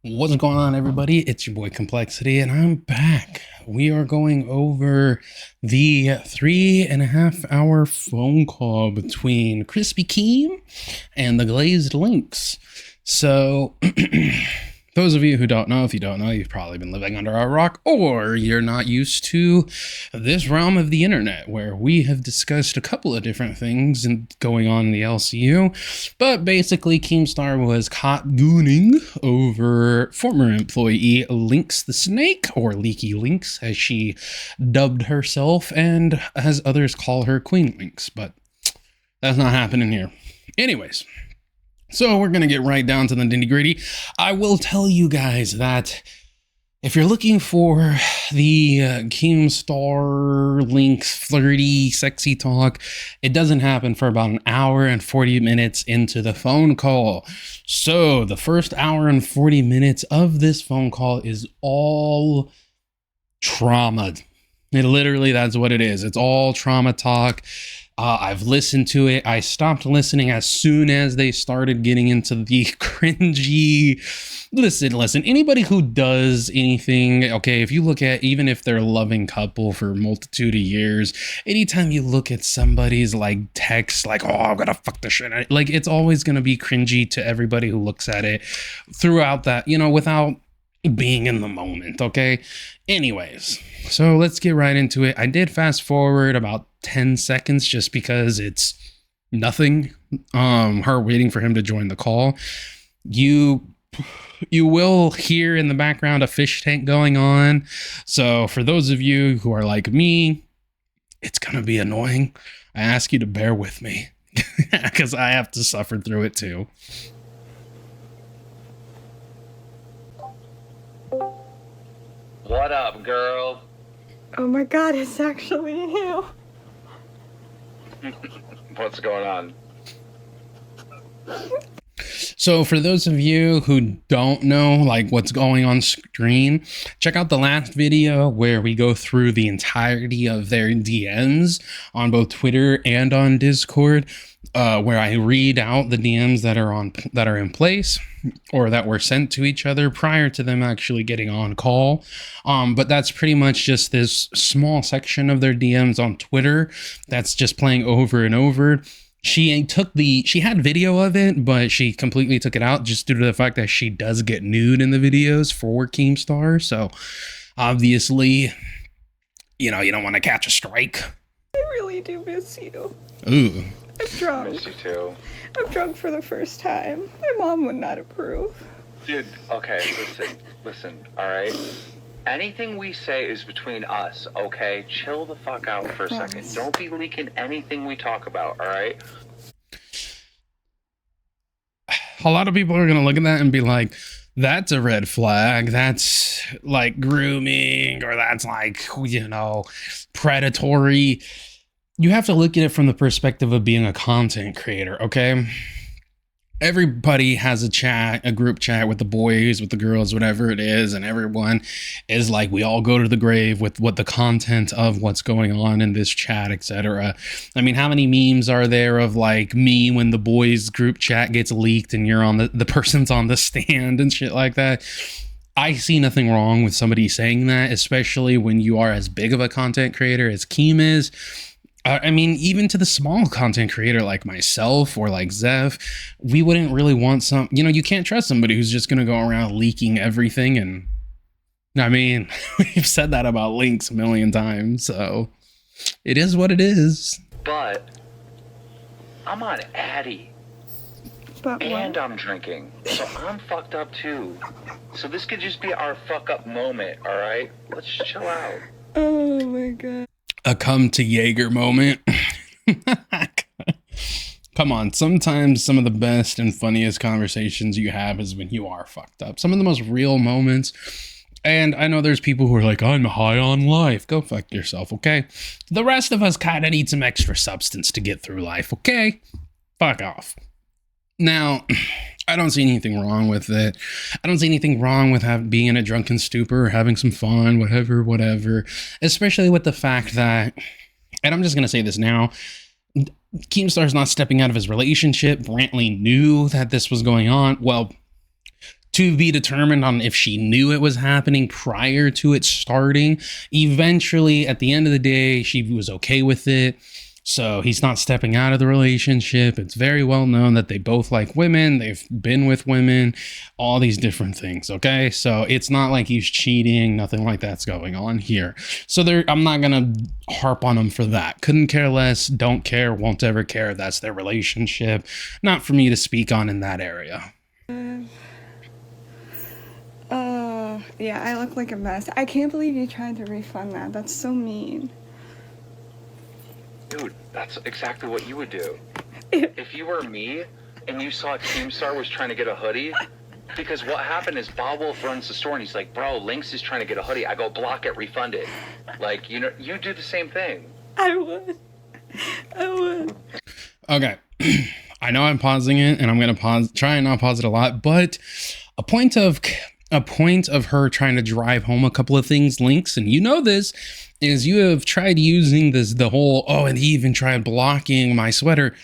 What's going on, everybody? It's your boy Kmplxity, and I'm back. We are going over the 3.5 hour phone call between Crispy Keem and the Glazed Lynx. So, those of you who don't know, if you don't know, you've probably been living under a rock, or you're not used to this realm of the internet where we have discussed a couple of different things going on in the LCU. But basically, Keemstar was caught gooning over former employee Lynx the Snake, or Leaky Lynx, as she dubbed herself, and as others call her Queen Lynx. But that's not happening here. Anyways. So we're going to get right down to the nitty-gritty. I will tell you guys that if you're looking for the Keemstar Lynx flirty, sexy talk, it doesn't happen for about an hour and 40 minutes into the phone call. So the first hour and 40 minutes of this phone call is all trauma. Literally, that's what it is. It's all trauma talk. I've listened to it. I stopped listening as soon as they started getting into the cringy. Listen, anybody who does anything, okay, if you look at, even if they're a loving couple for a multitude of years, anytime you look at somebody's like text, like, oh, I'm gonna fuck the shit out, like, it's always gonna be cringy to everybody who looks at it throughout that, without being in the moment, okay? Anyways, so let's get right into it. I did fast forward about 10 seconds just because it's nothing. Her waiting for him to join the call. You will hear in the background a fish tank going on. So for those of you who are like me, it's gonna be annoying. I ask you to bear with me because I have to suffer through it too. What up, girl? Oh my god, it's actually you. What's going on? So for those of you who don't know like what's going on screen, check out the last video where we go through the entirety of their DMs on both Twitter and on Discord, where I read out the DMs that are in place or that were sent to each other prior to them actually getting on call. But that's pretty much just this small section of their DMs on Twitter that's just playing over and over. She had video of it, but she completely took it out just due to the fact that she does get nude in the videos for Keemstar. So obviously, you don't want to catch a strike. I really do miss you. Ooh. I'm drunk. Miss you too. I'm drunk for the first time. My mom would not approve. Dude, okay, listen, alright? Anything we say is between us, okay? Chill the fuck out for a second. Don't be leaking anything we talk about, alright? A lot of people are going to look at that and be like, that's a red flag. That's like grooming, or that's like, predatory. You have to look at it from the perspective of being a content creator, okay? Everybody has a group chat with the boys, with the girls, whatever it is, and everyone is like, we all go to the grave with what the content of what's going on in this chat, etc. I mean, how many memes are there of like me when the boys group chat gets leaked and you're on the person's on the stand and shit like that? I see nothing wrong with somebody saying that, especially when you are as big of a content creator as Keem is. I mean, even to the small content creator like myself or like Zeph, we wouldn't really want you can't trust somebody who's just going to go around leaking everything. And I mean, we've said that about Lynx a million times, so it is what it is. But I'm on Addy. But and what? I'm drinking. So I'm fucked up too. So this could just be our fuck up moment, alright? Let's chill out. Oh my god. A come to Jaeger moment. Come on, sometimes some of the best and funniest conversations you have is when you are fucked up. Some of the most real moments. And I know there's people who are like, I'm high on life. Go fuck yourself, okay? The rest of us kind of need some extra substance to get through life, okay? Fuck off. Now, I don't see anything wrong with it. I don't see anything wrong with being in a drunken stupor or having some fun, whatever. Especially with the fact that, and I'm just going to say this now, Keemstar's not stepping out of his relationship. Brantley knew that this was going on. Well, to be determined on if she knew it was happening prior to it starting. Eventually, at the end of the day, she was okay with it. So he's not stepping out of the relationship. It's very well known that they both like women. They've been with women, all these different things. Okay. So it's not like he's cheating. Nothing like that's going on here. So I'm not going to harp on him for that. Couldn't care less. Don't care. Won't ever care. That's their relationship. Not for me to speak on in that area. Yeah, I look like a mess. I can't believe you tried to refund that. That's so mean. Dude, that's exactly what you would do. If you were me and you saw Keemstar was trying to get a hoodie, because what happened is Bob Wolf runs the store and he's like, bro, Lynx is trying to get a hoodie. I go, block it, refund it. Like, you know, you do the same thing. I would. Okay. I know I'm pausing it, and I'm going to try and not pause it a lot, but a point of her trying to drive home a couple of things, Lynx, and you know this, is you have tried using the whole, oh, and he even tried blocking my sweater.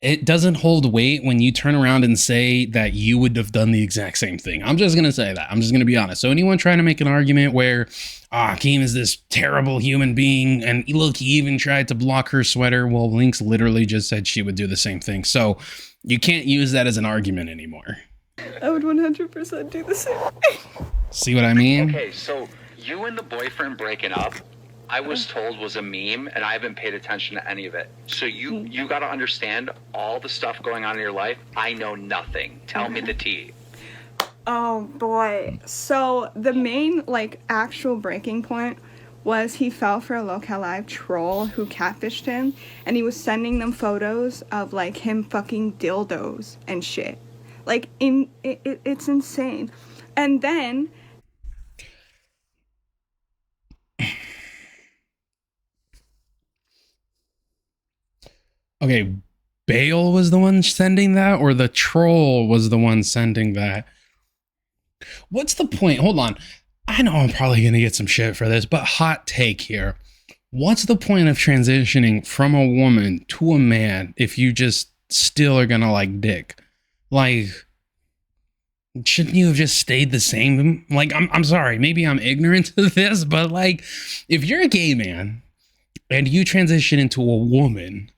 It doesn't hold weight when you turn around and say that you would have done the exact same thing. I'm just going to say that. I'm just going to be honest. So anyone trying to make an argument where, Keem is this terrible human being, and look, he even tried to block her sweater. Well, Lynx literally just said she would do the same thing. So you can't use that as an argument anymore. I would 100% do the same. See what I mean? Okay, so you and the boyfriend breaking up, I was told was a meme, and I haven't paid attention to any of it. So you got to understand all the stuff going on in your life. I know nothing. Tell me the tea. Oh boy. So the main actual breaking point was he fell for a Local Live troll who catfished him, and he was sending them photos of him fucking dildos and shit. It's insane. And then okay, Bale was the one sending that, or the troll was the one sending that? What's the point? Hold on. I know I'm probably going to get some shit for this, but hot take here. What's the point of transitioning from a woman to a man if you just still are going to like dick? Shouldn't you have just stayed the same? I'm sorry, maybe I'm ignorant to this, but if you're a gay man and you transition into a woman,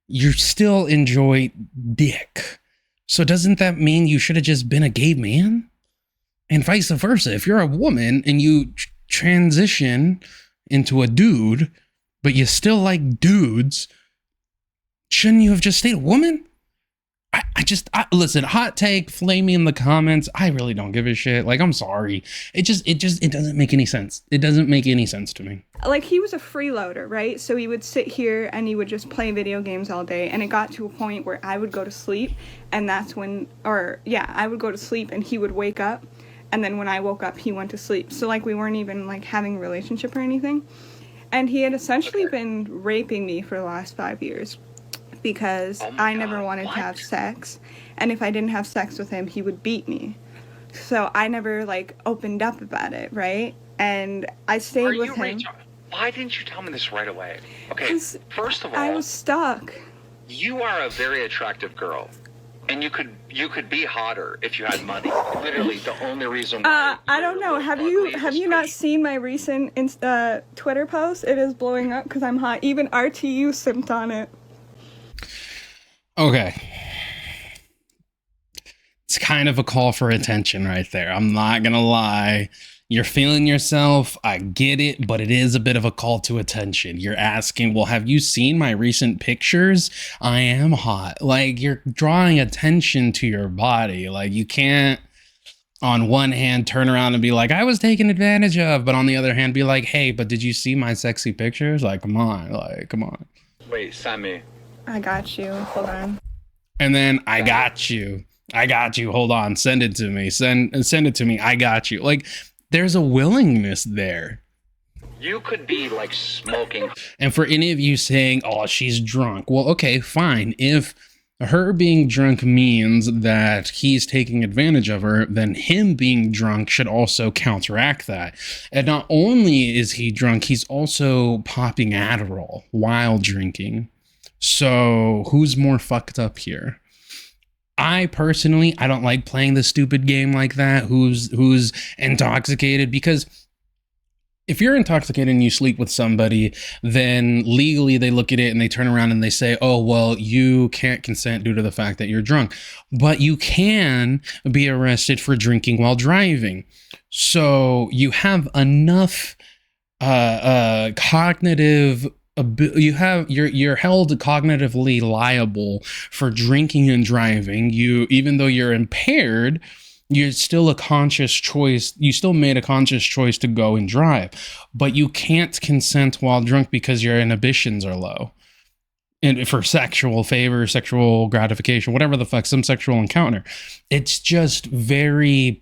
you still enjoy dick. So doesn't that mean you should have just been a gay man? And vice versa. If you're a woman and you transition into a dude, but you still like dudes, shouldn't you have just stayed a woman? Listen, hot take, flame me in the comments. I really don't give a shit. I'm sorry. It doesn't make any sense. It doesn't make any sense to me. He was a freeloader, right? So he would sit here and he would just play video games all day. And it got to a point where I would go to sleep, and I would go to sleep and he would wake up. And then when I woke up, he went to sleep. So we weren't even having a relationship or anything. And he had essentially been raping me for the last 5 years. Because I never wanted to have sex, and if I didn't have sex with him, he would beat me. So I never opened up about it, right? And I stayed with him. Why didn't you tell me this right away? Okay, first of all, I was stuck. You are a very attractive girl, and you could be hotter if you had money. Literally, the only reason why. I don't know. Have you not seen my recent Twitter post? It is blowing up because I'm hot. Even RTU simped on it. Okay. It's kind of a call for attention right there. I'm not going to lie. You're feeling yourself. I get it, but it is a bit of a call to attention. You're asking, well, have you seen my recent pictures? I am hot. You're drawing attention to your body. You can't, on one hand, turn around and be like, I was taken advantage of, but on the other hand, be like, hey, but did you see my sexy pictures? Come on. Come on. Wait, send me. I got you. Hold on. And then I got you. Hold on. Send it to me. Send it to me. I got you. There's a willingness there. You could be smoking. And for any of you saying, oh, she's drunk. Well, okay, fine. If her being drunk means that he's taking advantage of her, then him being drunk should also counteract that. And not only is he drunk, he's also popping Adderall while drinking. So who's more fucked up here? I personally, I don't like playing the stupid game like that. Who's intoxicated? Because if you're intoxicated and you sleep with somebody, then legally they look at it and they turn around and they say, oh, well, you can't consent due to the fact that you're drunk. But you can be arrested for drinking while driving. So you have enough cognitive, you're held cognitively liable for drinking and driving. Even though you're impaired, you're still a conscious choice. You still made a conscious choice to go and drive, but you can't consent while drunk because your inhibitions are low. And for sexual favor, sexual gratification, whatever the fuck, some sexual encounter. It's just very,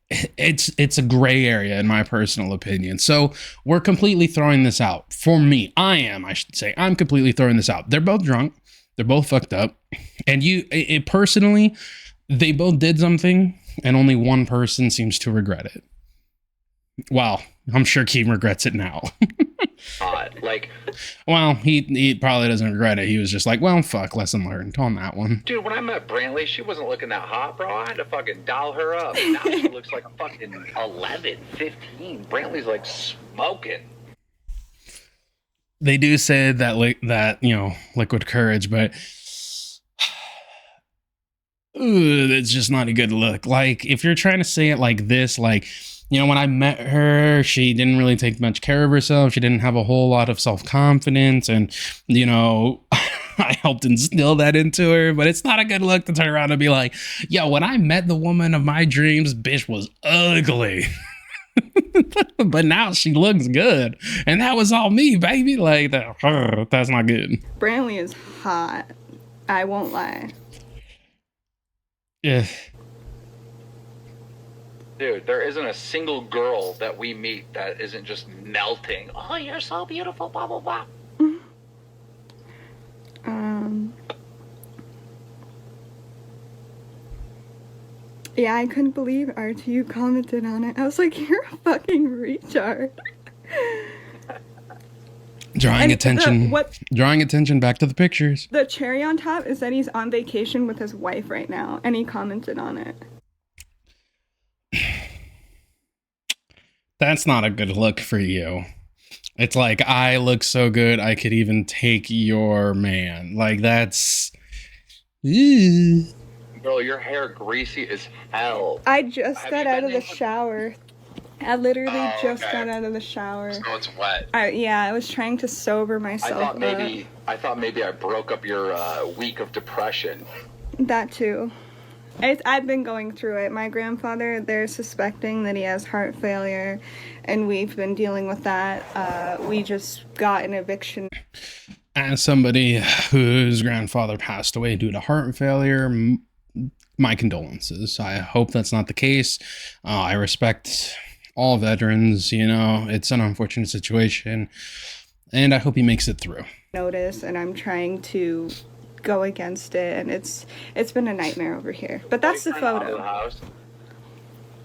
it's a gray area in my personal opinion. So we're completely throwing this out. For me, I should say, I'm completely throwing this out. They're both drunk. They're both fucked up. And personally, they both did something, and only one person seems to regret it. Wow, I'm sure Keem regrets it now. Well, he probably doesn't regret it. He was just like, well, fuck, lesson learned on that one. Dude, when I met Brantley, she wasn't looking that hot, bro. I had to fucking dial her up. Now she looks like a fucking 11, 15. Brantley's like smoking. They do say that, liquid courage, but it's just not a good look. Like, if you're trying to say it like this, like, when I met her, she didn't really take much care of herself. She didn't have a whole lot of self-confidence, and I helped instill that into her. But it's not a good look to turn around and be like, yo, when I met the woman of my dreams, bitch was ugly. But now she looks good, and that was all me, baby. Like, that's not good. Brantley is hot. I won't lie. Yeah. Dude, there isn't a single girl that we meet that isn't just melting. Oh, you're so beautiful, blah, blah, blah. Yeah, I couldn't believe RTU commented on it. I was like, you're a fucking retard. Drawing attention back to the pictures. The cherry on top is that he's on vacation with his wife right now, and he commented on it. That's not a good look for you. It's like, I look so good, I could even take your man. Like, that's... Girl, your hair greasy as hell. I just got out of the shower. I literally just got out of the shower. So it's wet. Yeah, I was trying to sober myself up. I thought maybe I broke up your week of depression. That too. I've been going through it. My grandfather, they're suspecting that he has heart failure, and we've been dealing with that. We just got an eviction. As somebody whose grandfather passed away due to heart failure, my condolences. I hope that's not the case. I respect all veterans, it's an unfortunate situation, and I hope he makes it through. Notice, and I'm trying to go against it, and it's been a nightmare over here. But that's the photo.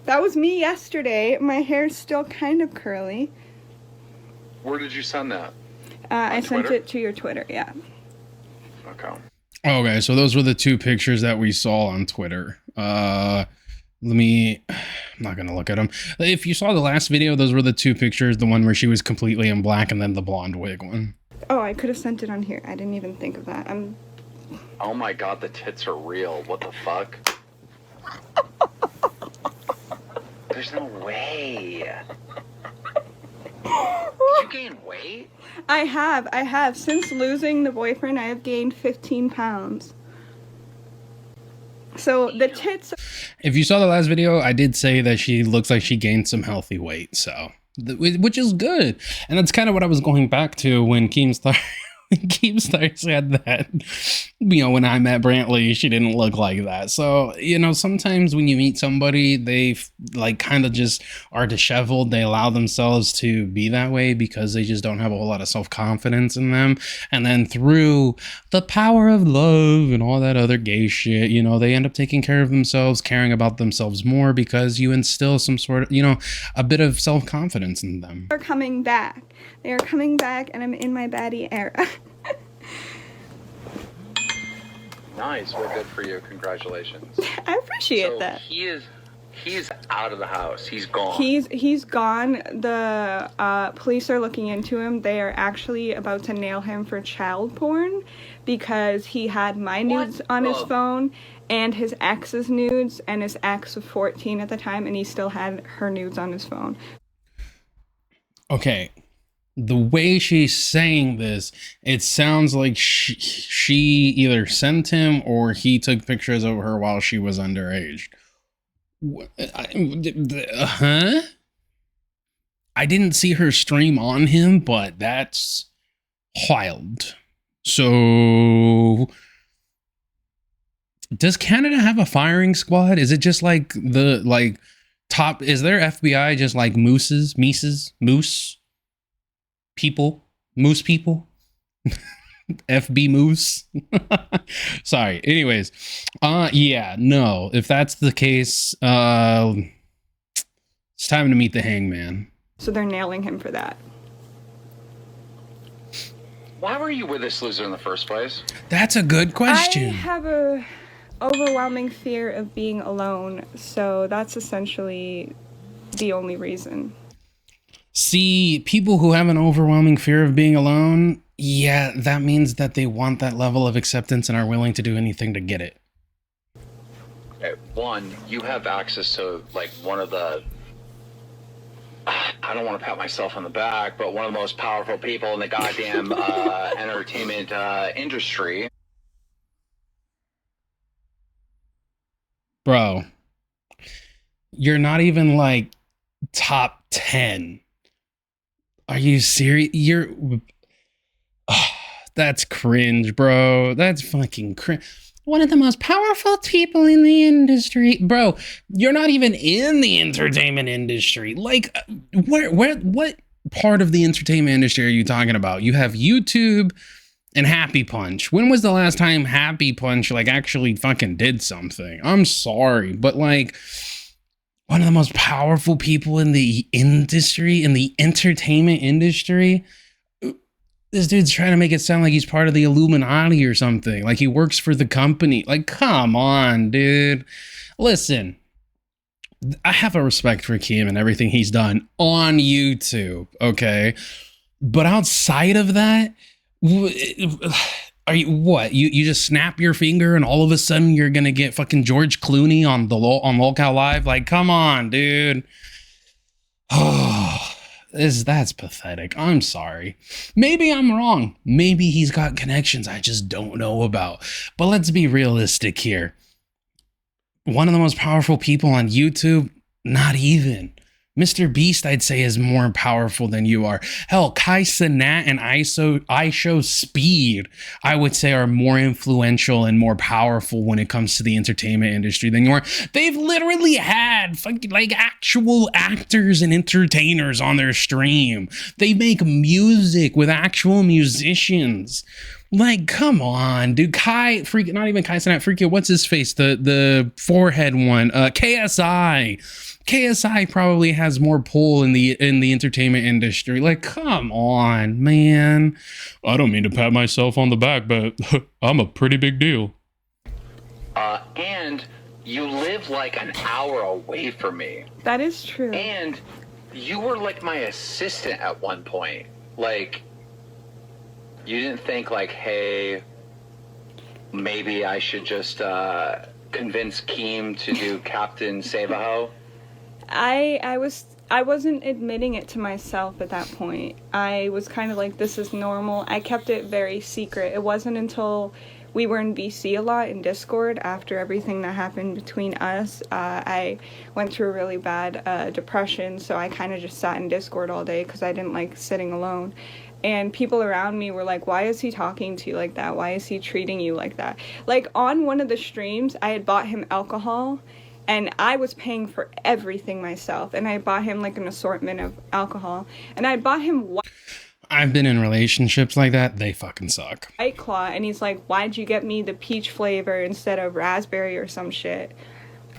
That was me yesterday. My hair's still kind of curly. Where did you send that? I sent it to your Twitter, yeah. Okay, so those were the two pictures that we saw on Twitter. I'm not gonna look at them. If you saw the last video, those were the two pictures, the one where she was completely in black and then the blonde wig one. Oh, I could have sent it on here. I didn't even think of that. Oh my god, the tits are real. What the fuck? There's no way. Did you gain weight? I have. Since losing the boyfriend, I have gained 15 pounds. So the tits... If you saw the last video, I did say that she looks like she gained some healthy weight, so... Which is good. And that's kind of what I was going back to when Keemstar said that, when I met Brantley, she didn't look like that. So, sometimes when you meet somebody, they kind of just are disheveled. They allow themselves to be that way because they just don't have a whole lot of self-confidence in them. And then through the power of love and all that other gay shit, they end up taking care of themselves, caring about themselves more because you instill some sort of, a bit of self-confidence in them. They're coming back. They are coming back, and I'm in my baddie era. Nice. Well, good for you. Congratulations. I appreciate So that. he's out of the house. He's gone. He's gone. The police are looking into him. They are actually about to nail him for child porn because he had my nudes on his phone and his ex's nudes, and his ex was 14 at the time, and he still had her nudes on his phone. Okay. The way she's saying this, it sounds like she either sent him or he took pictures of her while she was underage. Huh? I didn't see her stream on him, but that's wild. So, does Canada have a firing squad? Is it just like the top? Is their FBI just like moose people? FB moose? Sorry. Anyways, yeah, no. If that's the case, it's time to meet the hangman. So they're nailing him for that. Why were you with this loser in the first place? That's a good question. I have a overwhelming fear of being alone, so that's essentially the only reason. See, people who have an overwhelming fear of being alone, yeah, that means that they want that level of acceptance and are willing to do anything to get it. Okay, one, you have access to like one of the, I don't want to pat myself on the back, but one of the most powerful people in the goddamn entertainment industry. Bro, you're not even like top 10. Are you serious? That's cringe, bro. That's fucking cringe. One of the most powerful people in the industry. Bro, you're not even in the entertainment industry. Like, what part of the entertainment industry are you talking about? You have YouTube and Happy Punch. When was the last time Happy Punch, like, actually fucking did something? I'm sorry, but, like, one of the most powerful people in the industry, in the entertainment industry. This dude's trying to make it sound like he's part of the Illuminati or something. Like he works for the company. Like, come on, dude. Listen, I have a respect for Kim and everything he's done on YouTube, okay? But outside of that, are you what? You just snap your finger and all of a sudden you're gonna get fucking George Clooney on Lolcow Live? Like, come on, dude. Oh, that's pathetic. I'm sorry. Maybe I'm wrong. Maybe he's got connections I just don't know about. But let's be realistic here. One of the most powerful people on YouTube, not even. Mr. Beast, I'd say, is more powerful than you are. Hell, Kai Cenat and ISO Speed, I would say, are more influential and more powerful when it comes to the entertainment industry than you are. They've literally had fucking like actual actors and entertainers on their stream. They make music with actual musicians. Like, come on, dude. Not even Kai Cenat, freaking, what's his face? The forehead one, KSI. KSI probably has more pull in the entertainment industry. Like, come on, man. I don't mean to pat myself on the back, but I'm a pretty big deal. And you live like an hour away from me. That is true. And you were like my assistant at one point. Like, you didn't think like, hey, maybe I should just convince Keem to do Captain Save-A-Ho? I wasn't admitting it to myself at that point. I was kind of like, this is normal. I kept it very secret. It wasn't until we were in BC a lot in Discord after everything that happened between us. I went through a really bad depression, so I kind of just sat in Discord all day because I didn't like sitting alone. And people around me were like, why is he talking to you like that? Why is he treating you like that? Like, on one of the streams, I had bought him alcohol, and I was paying for everything myself. And I bought him, like, an assortment of alcohol. And I bought him I've been in relationships like that. They fucking suck. White Claw. And he's like, why'd you get me the peach flavor instead of raspberry or some shit?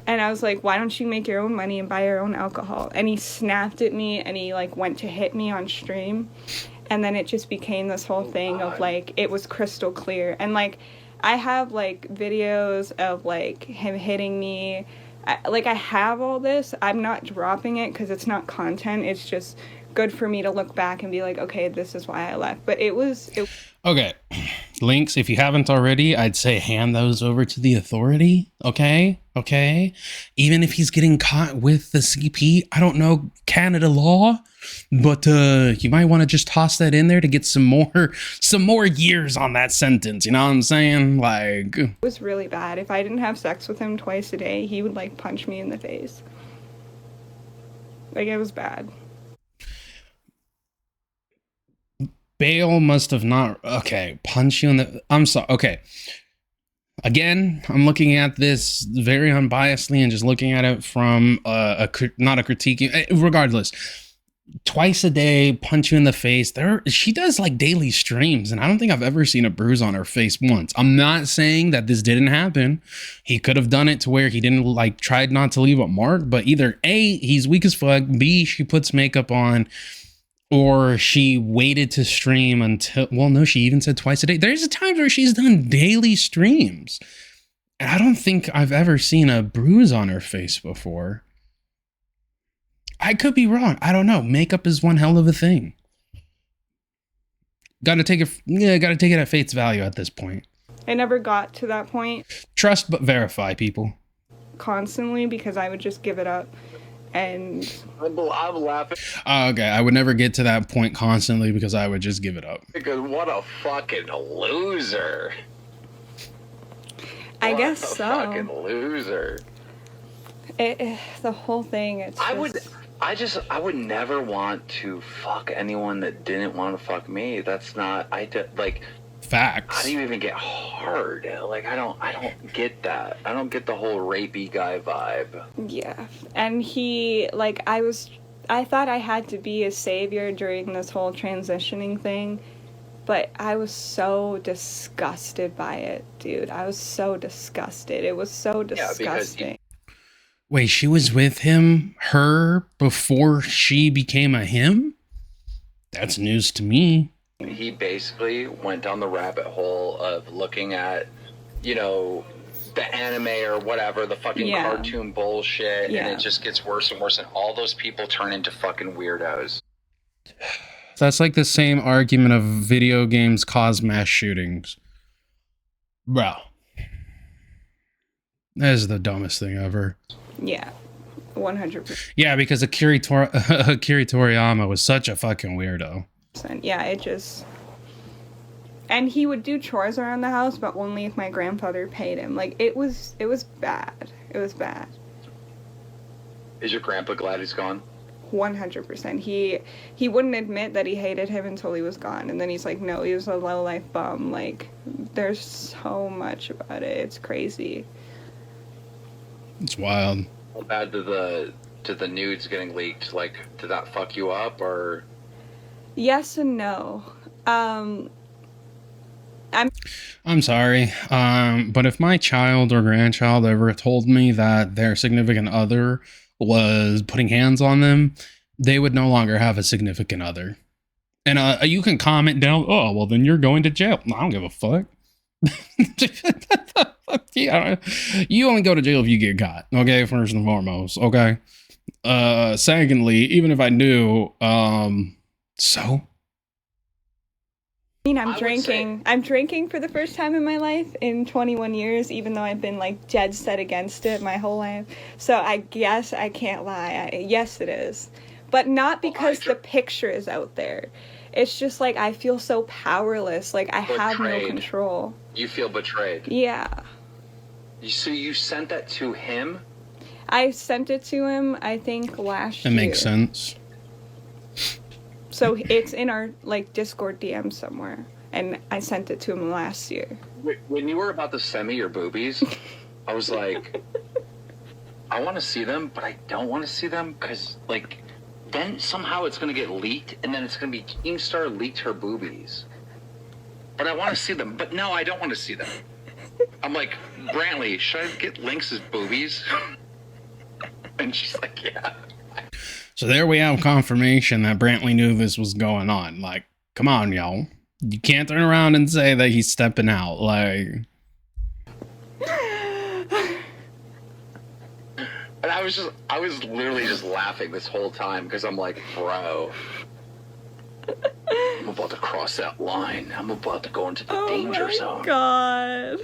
And I was like, why don't you make your own money and buy your own alcohol? And he snapped at me, and he, like, went to hit me on stream. And then it just became this whole thing of, like, it was crystal clear. And, like, I have like videos of like him hitting me. I have all this. I'm not dropping it because it's not content. It's just good for me to look back and be like, okay, this is why I left. But it was Okay. Links, if you haven't already, I'd say hand those over to the authority. Okay. Even if he's getting caught with the CP, I don't know Canada law, but you might want to just toss that in there to get some more years on that sentence. You know what I'm saying? Like, it was really bad. If I didn't have sex with him twice a day, he would like punch me in the face. Like, it was bad. Bale must have not. Okay, punch you in the. I'm sorry. Okay. Again, I'm looking at this very unbiasedly and just looking at it from not a critique. Regardless, twice a day, punch you in the face. She does like daily streams, and I don't think I've ever seen a bruise on her face once. I'm not saying that this didn't happen. He could have done it to where he didn't like tried not to leave a mark, but either A, he's weak as fuck, B, she puts makeup on, or she waited to stream until, well, no, she even said twice a day. There's a time where she's done daily streams. And I don't think I've ever seen a bruise on her face before. I could be wrong. I don't know. Makeup is one hell of a thing. Gotta take it at face value at this point. I never got to that point. Trust but verify, people. Constantly, because I would just give it up. And I'm laughing. Okay, I would never get to that point constantly because I would just give it up. Because what a fucking loser. I guess so. Fucking loser. The whole thing. I would never want to fuck anyone that didn't want to fuck me. That's not. Facts. How do you even get hard? Like, I don't get that. I don't get the whole rapey guy vibe. Yeah. And he, like, I thought I had to be a savior during this whole transitioning thing, but I was so disgusted by it, dude. I was so disgusted. It was so disgusting. Wait, she was with her before she became a him? That's news to me. He basically went down the rabbit hole of looking at, the anime or whatever, the fucking cartoon bullshit, and it just gets worse and worse, and all those people turn into fucking weirdos. That's like the same argument of video games cause mass shootings. Bro. That is the dumbest thing ever. Yeah. 100%. Yeah, because Akira Toriyama was such a fucking weirdo. Yeah, it just... And he would do chores around the house, but only if my grandfather paid him. Like, it was bad. It was bad. Is your grandpa glad he's gone? 100%. He wouldn't admit that he hated him until he was gone. And then he's like, no, he was a low-life bum. Like, there's so much about it. It's crazy. It's wild. How bad did the nudes getting leaked? Like, did that fuck you up, or... Yes and no. I'm sorry, but if my child or grandchild ever told me that their significant other was putting hands on them, they would no longer have a significant other. And you can comment down, oh, well, then you're going to jail. I don't give a fuck. Yeah, you only go to jail if you get caught, okay, first and foremost, okay? Secondly, even if I knew, so... I mean, I'm drinking for the first time in my life in 21 years, even though I've been, like, dead set against it my whole life. So I guess I can't lie. Yes, it is. But not because the picture is out there. It's just, like, I feel so powerless. Like, I have no control. You feel betrayed. Yeah. So you sent that to him? I sent it to him, I think, last year. That makes sense. So it's in our, like, Discord DM somewhere, and I sent it to him last year. When you were about to send me your boobies, I was like, I want to see them, but I don't want to see them, because, like, then somehow it's going to get leaked, and then it's going to be Keemstar leaked her boobies. But I want to see them, but no, I don't want to see them. I'm like, Brantley, should I get Lynx's boobies? And she's like, yeah. So there we have confirmation that Brantley knew this was going on. Like, come on, y'all. You can't turn around and say that he's stepping out. Like, I was literally just laughing this whole time because I'm like, bro, I'm about to cross that line. I'm about to go into the danger zone. Oh my god.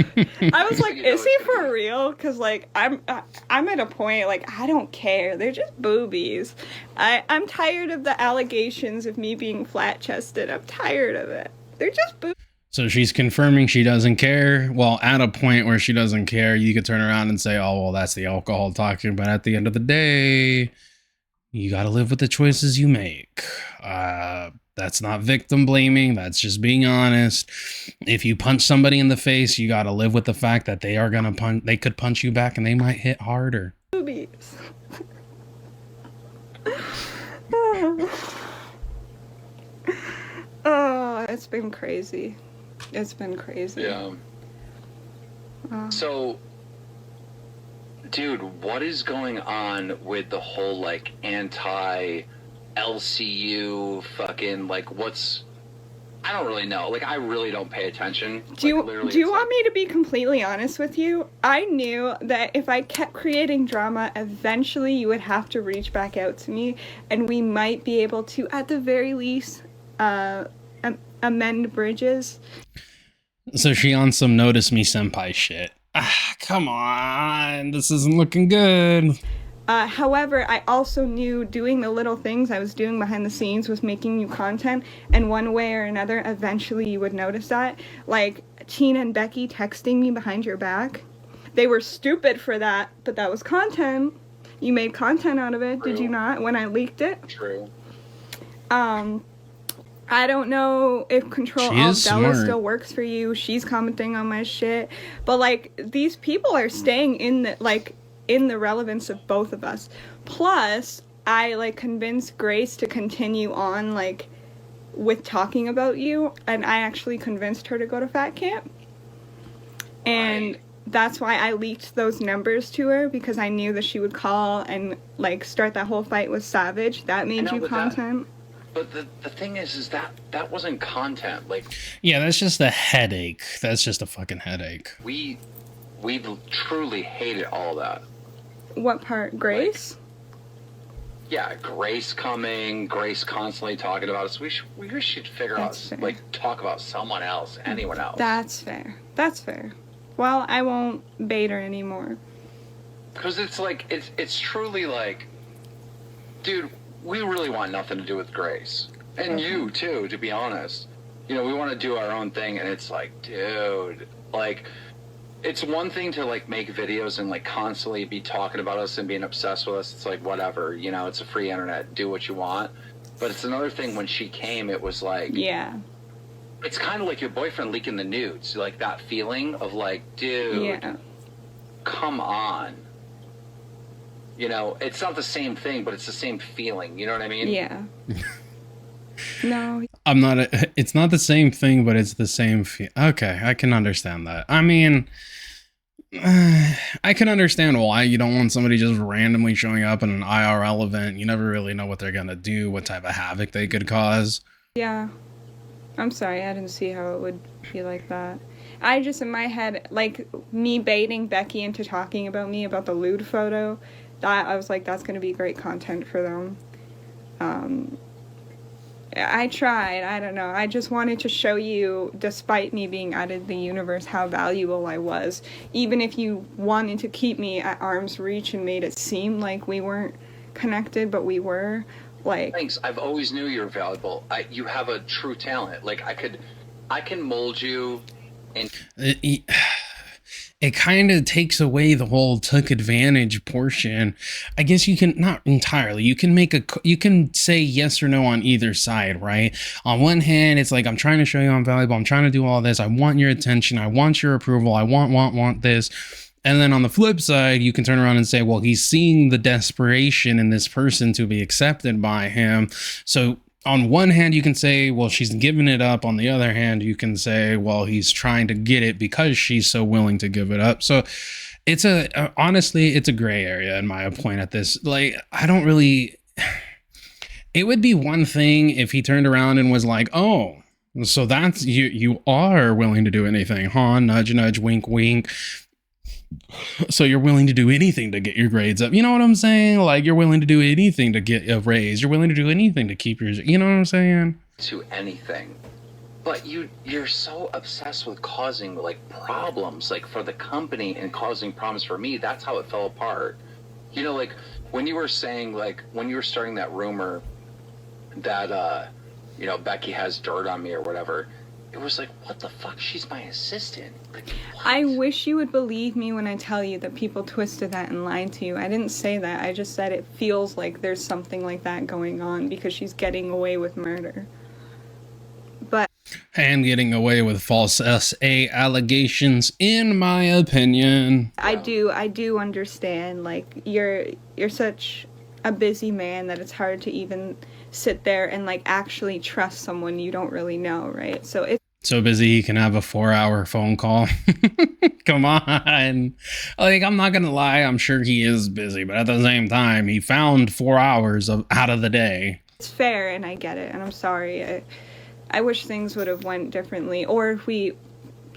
I was like, is he for real? Because, like, I'm at a point, like, I don't care. They're just boobies. I'm tired of the allegations of me being flat-chested. I'm tired of it. They're just boobies. So she's confirming she doesn't care. Well, at a point where she doesn't care, you could turn around and say, oh, well, that's the alcohol talking. But at the end of the day, you got to live with the choices you make. That's not victim blaming. That's just being honest. If you punch somebody in the face, you got to live with the fact that they are going to punch. They could punch you back and they might hit harder. Boobies. Oh, it's been crazy. It's been crazy. Yeah. So, dude, what is going on with the whole, like, anti-LCU fucking, like, what's... I don't really know. Like, I really don't pay attention. Do you want me to be completely honest with you? I knew that if I kept creating drama, eventually you would have to reach back out to me, and we might be able to, at the very least, amend bridges. So she on some notice me senpai shit. Come on, this isn't looking good. However, I also knew doing the little things I was doing behind the scenes was making you content, and one way or another, eventually you would notice that. Like, Tina and Becky texting me behind your back. They were stupid for that, but that was content. You made content out of it, True. Did you not, when I leaked it? True. I don't know if Control She Alt is Della smart. still works for you. She's commenting on my shit. But, like, these people are staying in the, like, in the relevance of both of us. Plus, I, like, convinced Grace to continue on, like, with talking about you. And I actually convinced her to go to fat camp. And that's why I leaked those numbers to her, because I knew that she would call and, like, start that whole fight with Savage. That made you content. But the thing is that wasn't content. Like, Yeah, that's just a headache. That's just a fucking headache. we truly hated all that. What part? Grace? Yeah, Grace coming, Grace constantly talking about us. We should figure That's out, fair. like, talk about someone else, anyone else. That's fair. That's fair. Well, I won't bait her anymore. Because it's like, it's truly like, dude, we really want nothing to do with Grace. And you, too, to be honest. You know, we want to do our own thing, and it's like, dude, like, it's one thing to, like, make videos and, like, constantly be talking about us and being obsessed with us. It's like, whatever, you know, it's a free internet, do what you want. But it's another thing when she came, it was like... Yeah. It's kind of like your boyfriend leaking the nudes. Like, that feeling of, like, dude, Yeah. come on. You know, it's not the same thing, but it's the same feeling. You know what I mean? Yeah. No. It's not the same thing, but it's the same okay, I can understand that. I mean, I can understand why you don't want somebody just randomly showing up in an IRL event. You never really know what they're gonna do, what type of havoc they could cause. Yeah. I'm sorry, I didn't see how it would be like that. I just, in my head, like, me baiting Becky into talking about me, about the lewd photo, that I was like, that's going to be great content for them. I tried, I don't know. I just wanted to show you, despite me being out of the universe, how valuable I was. Even if you wanted to keep me at arm's reach and made it seem like we weren't connected, but we were. Like, Thanks. I've always knew you're valuable. You have a true talent. Like, I can mold you in. It kind of takes away the whole took advantage portion. I guess you can, not entirely, you can say yes or no on either side, right? On one hand, it's like, I'm trying to show you I'm valuable. I'm trying to do all this. I want your attention. I want your approval. I want this. And then on the flip side, you can turn around and say, well, he's seeing the desperation in this person to be accepted by him. So on one hand, you can say, well, she's giving it up. On the other hand, you can say, well, he's trying to get it because she's so willing to give it up. So it's honestly, it's a gray area in my point at this. Like, I don't really, it would be one thing if he turned around and was like, oh, so that's, you are willing to do anything, huh? Nudge, nudge, wink, wink. So you're willing to do anything to get your grades up. You know what I'm saying? Like, you're willing to do anything to get a raise. You're willing to do anything to keep your, you know what I'm saying? To anything. But you're so obsessed with causing like problems like for the company and causing problems for me. That's how it fell apart. You know, like when you were saying, like when you were starting that rumor that you know, Becky has dirt on me or whatever, it was like, what the fuck? She's my assistant. Like, what? I wish you would believe me when I tell you that people twisted that and lied to you. I didn't say that. I just said it feels like there's something like that going on because she's getting away with murder. But And getting away with false SA allegations, in my opinion. I do understand. Like, you're such a busy man that it's hard to even sit there and like actually trust someone you don't really know, right? So it's So busy he can have a 4-hour phone call. Come on. Like, I'm not gonna lie, I'm sure he is busy, but at the same time, he found 4 hours out of the day. fair, and I get it, and I'm sorry. I wish things would have went differently, or if we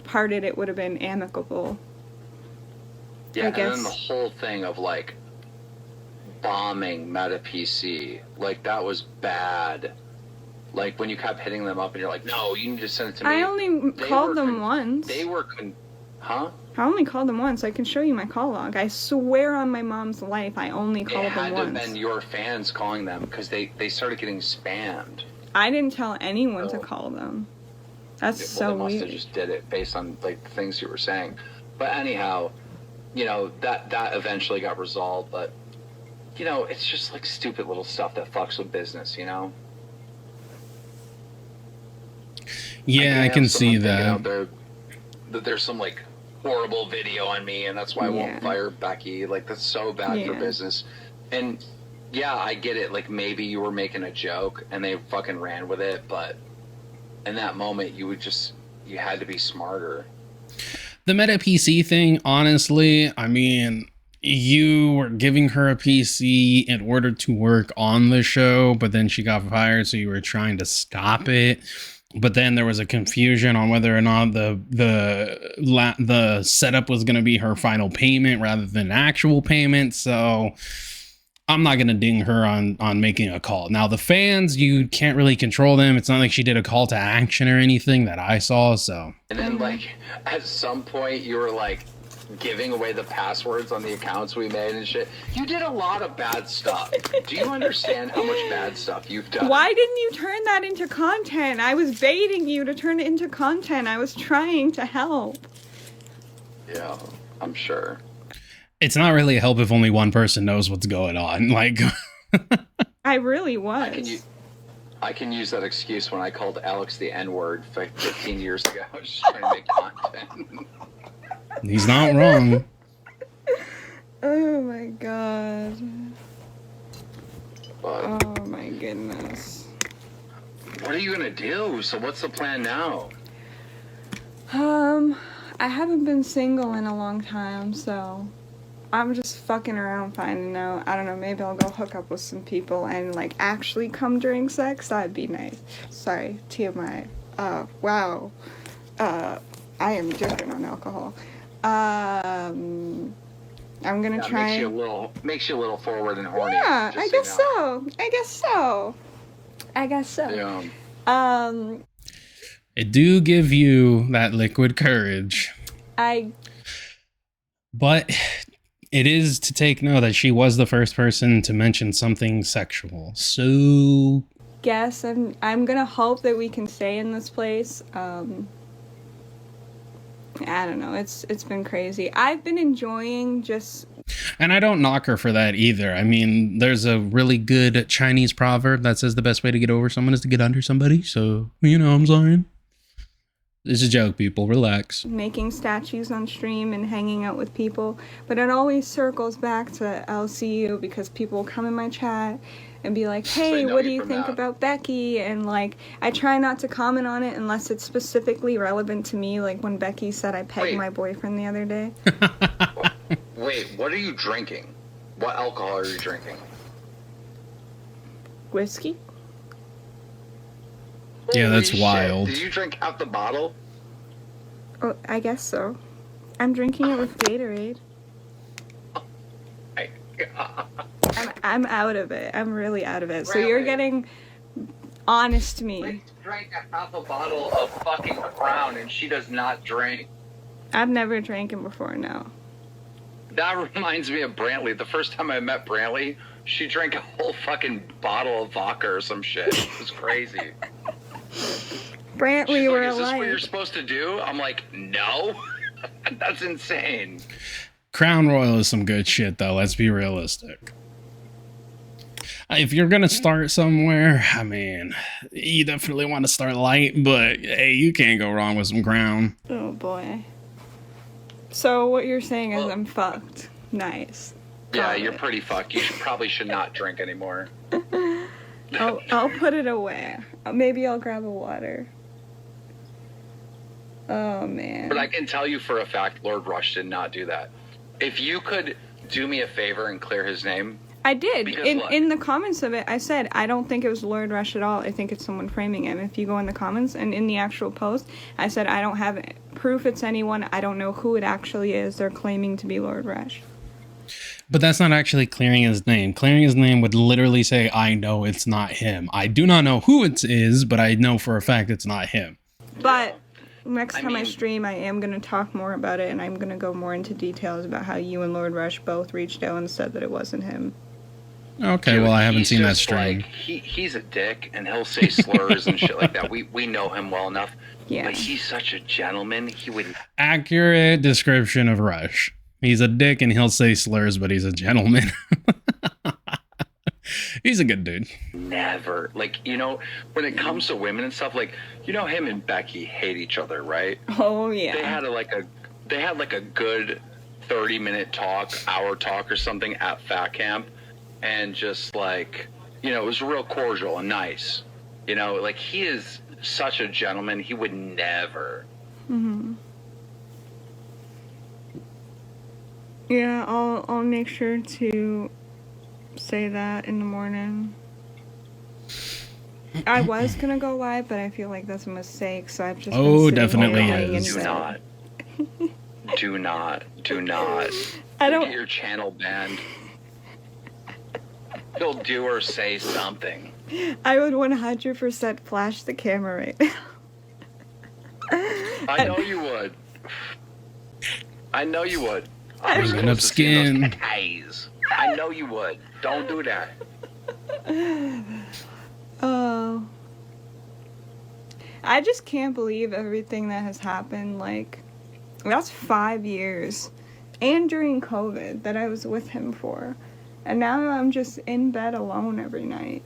parted, it would have been amicable. Yeah, I guess. and then the whole thing of like bombing Meta PC, like that was bad. Like when you kept hitting them up and you're like, no, you need to send it to me. I only called them once. They were, huh? I only called them once. I can show you my call log. I swear on my mom's life, I only called them It had to once. have been your fans calling them because they started getting spammed. I didn't tell anyone to call them. That's Well, so they must weird. have just did it based on like the things you were saying. But anyhow, you know, that eventually got resolved. But you know, it's just like stupid little stuff that fucks with business. You know. Yeah, I can see that. That there's some like horrible video on me, and that's why I won't fire Becky. Like that's so bad for business. And yeah, I get it. Like maybe you were making a joke and they fucking ran with it, but in that moment you had to be smarter. The Meta PC thing, honestly, I mean, you were giving her a PC in order to work on the show, but then she got fired, so you were trying to stop it. But then there was a confusion on whether or not the setup was going to be her final payment rather than actual payment. So I'm not going to ding her on making a call. Now, the fans, you can't really control them. It's not like she did a call to action or anything that I saw. So. And then like at some point you were like giving away the passwords on the accounts we made and shit. You did a lot of bad stuff. Do you understand how much bad stuff you've done? Why didn't you turn that into content? I was baiting you to turn it into content. I was trying to help. Yeah, I'm sure. It's not really a help if only one person knows what's going on. Like, I really was. I can use that excuse when I called Alex the N-word 15 years ago. I was just trying to make content. he's not wrong. Oh my god. But Oh my goodness. what are you gonna do? So what's the plan now? I haven't been single in a long time, so I'm just fucking around finding out. I don't know, maybe I'll go hook up with some people and like actually come during sex. That'd be nice. Sorry, TMI. Wow. I am different on alcohol. I'm gonna try. Makes you a little forward and horny. Yeah, just I so guess you know. so. I guess so. I guess so. Yeah. It do give you that liquid courage. But it is to take note that she was the first person to mention something sexual. So guess I'm gonna hope that we can stay in this place. I don't know. It's been crazy. I've been enjoying just. And I don't knock her for that either. I mean, there's a really good Chinese proverb that says the best way to get over someone is to get under somebody. So, you know what I'm saying? It's a joke, people. Relax. Making statues on stream and hanging out with people. But it always circles back to LCU because people will come in my chat and be like, hey, what do you think about Becky? And like, I try not to comment on it unless it's specifically relevant to me, like when Becky said I pegged my boyfriend the other day. Wait, what are you drinking? What alcohol are you drinking? Whiskey? Yeah, that's Holy wild. Shit. Did you drink out the bottle? Oh, I guess so. I'm drinking it with Gatorade. My God. I'm out of it. I'm really out of it. So Really? you're getting honest me. Lynx drank a half a bottle of fucking Crown, and she does not drink. I've never drank it before, no. That reminds me of Brantley. The first time I met Brantley, she drank a whole fucking bottle of vodka or some shit. It was crazy. Brantley, She's we're like, is this what alike. you're supposed to do? I'm like, no. That's insane. Crown Royal is some good shit, though. Let's be realistic. If you're gonna start somewhere, I mean, you definitely want to start light, but hey, you can't go wrong with some Crown. Oh boy. So what you're saying is Well- I'm fucked. Nice. Yeah, Got you're it. pretty fucked. You probably should not drink anymore. I'll put it away. Maybe I'll grab a water. Oh man. But I can tell you for a fact, Lord Rush did not do that. If you could do me a favor and clear his name, I did. Because In what? in the comments of it, I said I don't think it was Lord Rush at all. I think it's someone framing him. If you go in the comments and in the actual post, I said I don't have proof it's anyone. I don't know who it actually is. They're claiming to be Lord Rush. But that's not actually clearing his name. Clearing his name would literally say, I know it's not him. I do not know who it is, but I know for a fact it's not him. But next I time I mean- stream, I am going to talk more about it, and I'm going to go more into details about how you and Lord Rush both reached out and said that it wasn't him. Okay, dude, well, I haven't he's seen that just stream. Like, he's a dick, and he'll say slurs and shit like that. We know him well enough. Yeah. But he's such a gentleman. He would Accurate description of Rush. He's a dick and he'll say slurs, but he's a gentleman. He's a good dude. never, like, you know, when it comes to women and stuff, like, you know, him and Becky hate each other, right? Oh, yeah. They had a good 30-minute hour talk or something at Fat Camp, and just like, you know, it was real cordial and nice. You know, like, he is such a gentleman. He would never. Mm-hmm. Yeah, I'll make sure to say that in the morning. I was gonna go live, but I feel like that's a mistake, so I've just Oh, been sitting definitely here laying in is. Do bed. not. Do not. I Get don't. your channel banned. He'll do or say something. I would 100% flash the camera right now. I know you would. I know you would. I was Bringing up close to seeing those skin. eyes. I know you would. Don't do that. Oh. I just can't believe everything that has happened. Like, that's 5 years. And during COVID that I was with him for. And now I'm just in bed alone every night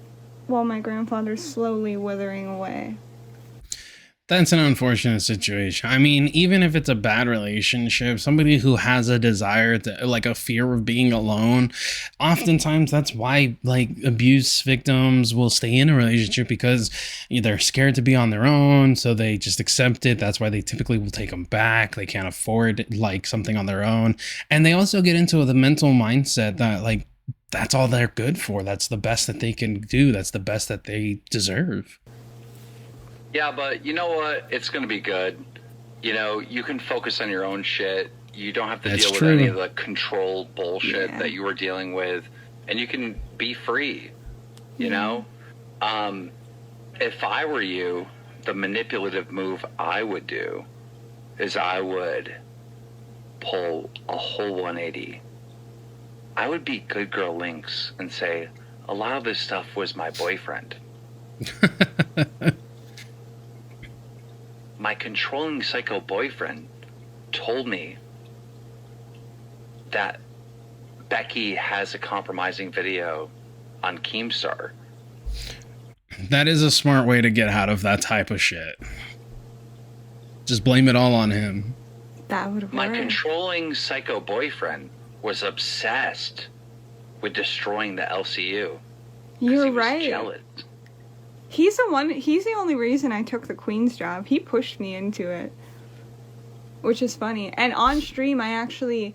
while my grandfather's slowly withering away. That's an unfortunate situation. I mean, even if it's a bad relationship, somebody who has a desire to, like, a fear of being alone, oftentimes that's why, like, abuse victims will stay in a relationship, because they're scared to be on their own, so they just accept it. That's why they typically will take them back. They can't afford, like, something on their own. And they also get into the mental mindset that, like, that's all they're good for. That's the best that they can do. That's the best that they deserve. Yeah, but you know what? It's going to be good. You know, you can focus on your own shit. You don't have to That's deal with true. any of the control bullshit Yeah. that you were dealing with. And you can be free, you know? If I were you, the manipulative move I would do is I would pull a whole 180. I would be good girl Lynx and say, a lot of this stuff was my boyfriend. My controlling psycho boyfriend told me that Becky has a compromising video on Keemstar. That is a smart way to get out of that type of shit. Just blame it all on him. That would My work. controlling psycho boyfriend was obsessed with destroying the LCU. 'cause You're he was right. jealous. He's the only reason I took the Queen's job. He pushed me into it. Which is funny. And on stream, I actually,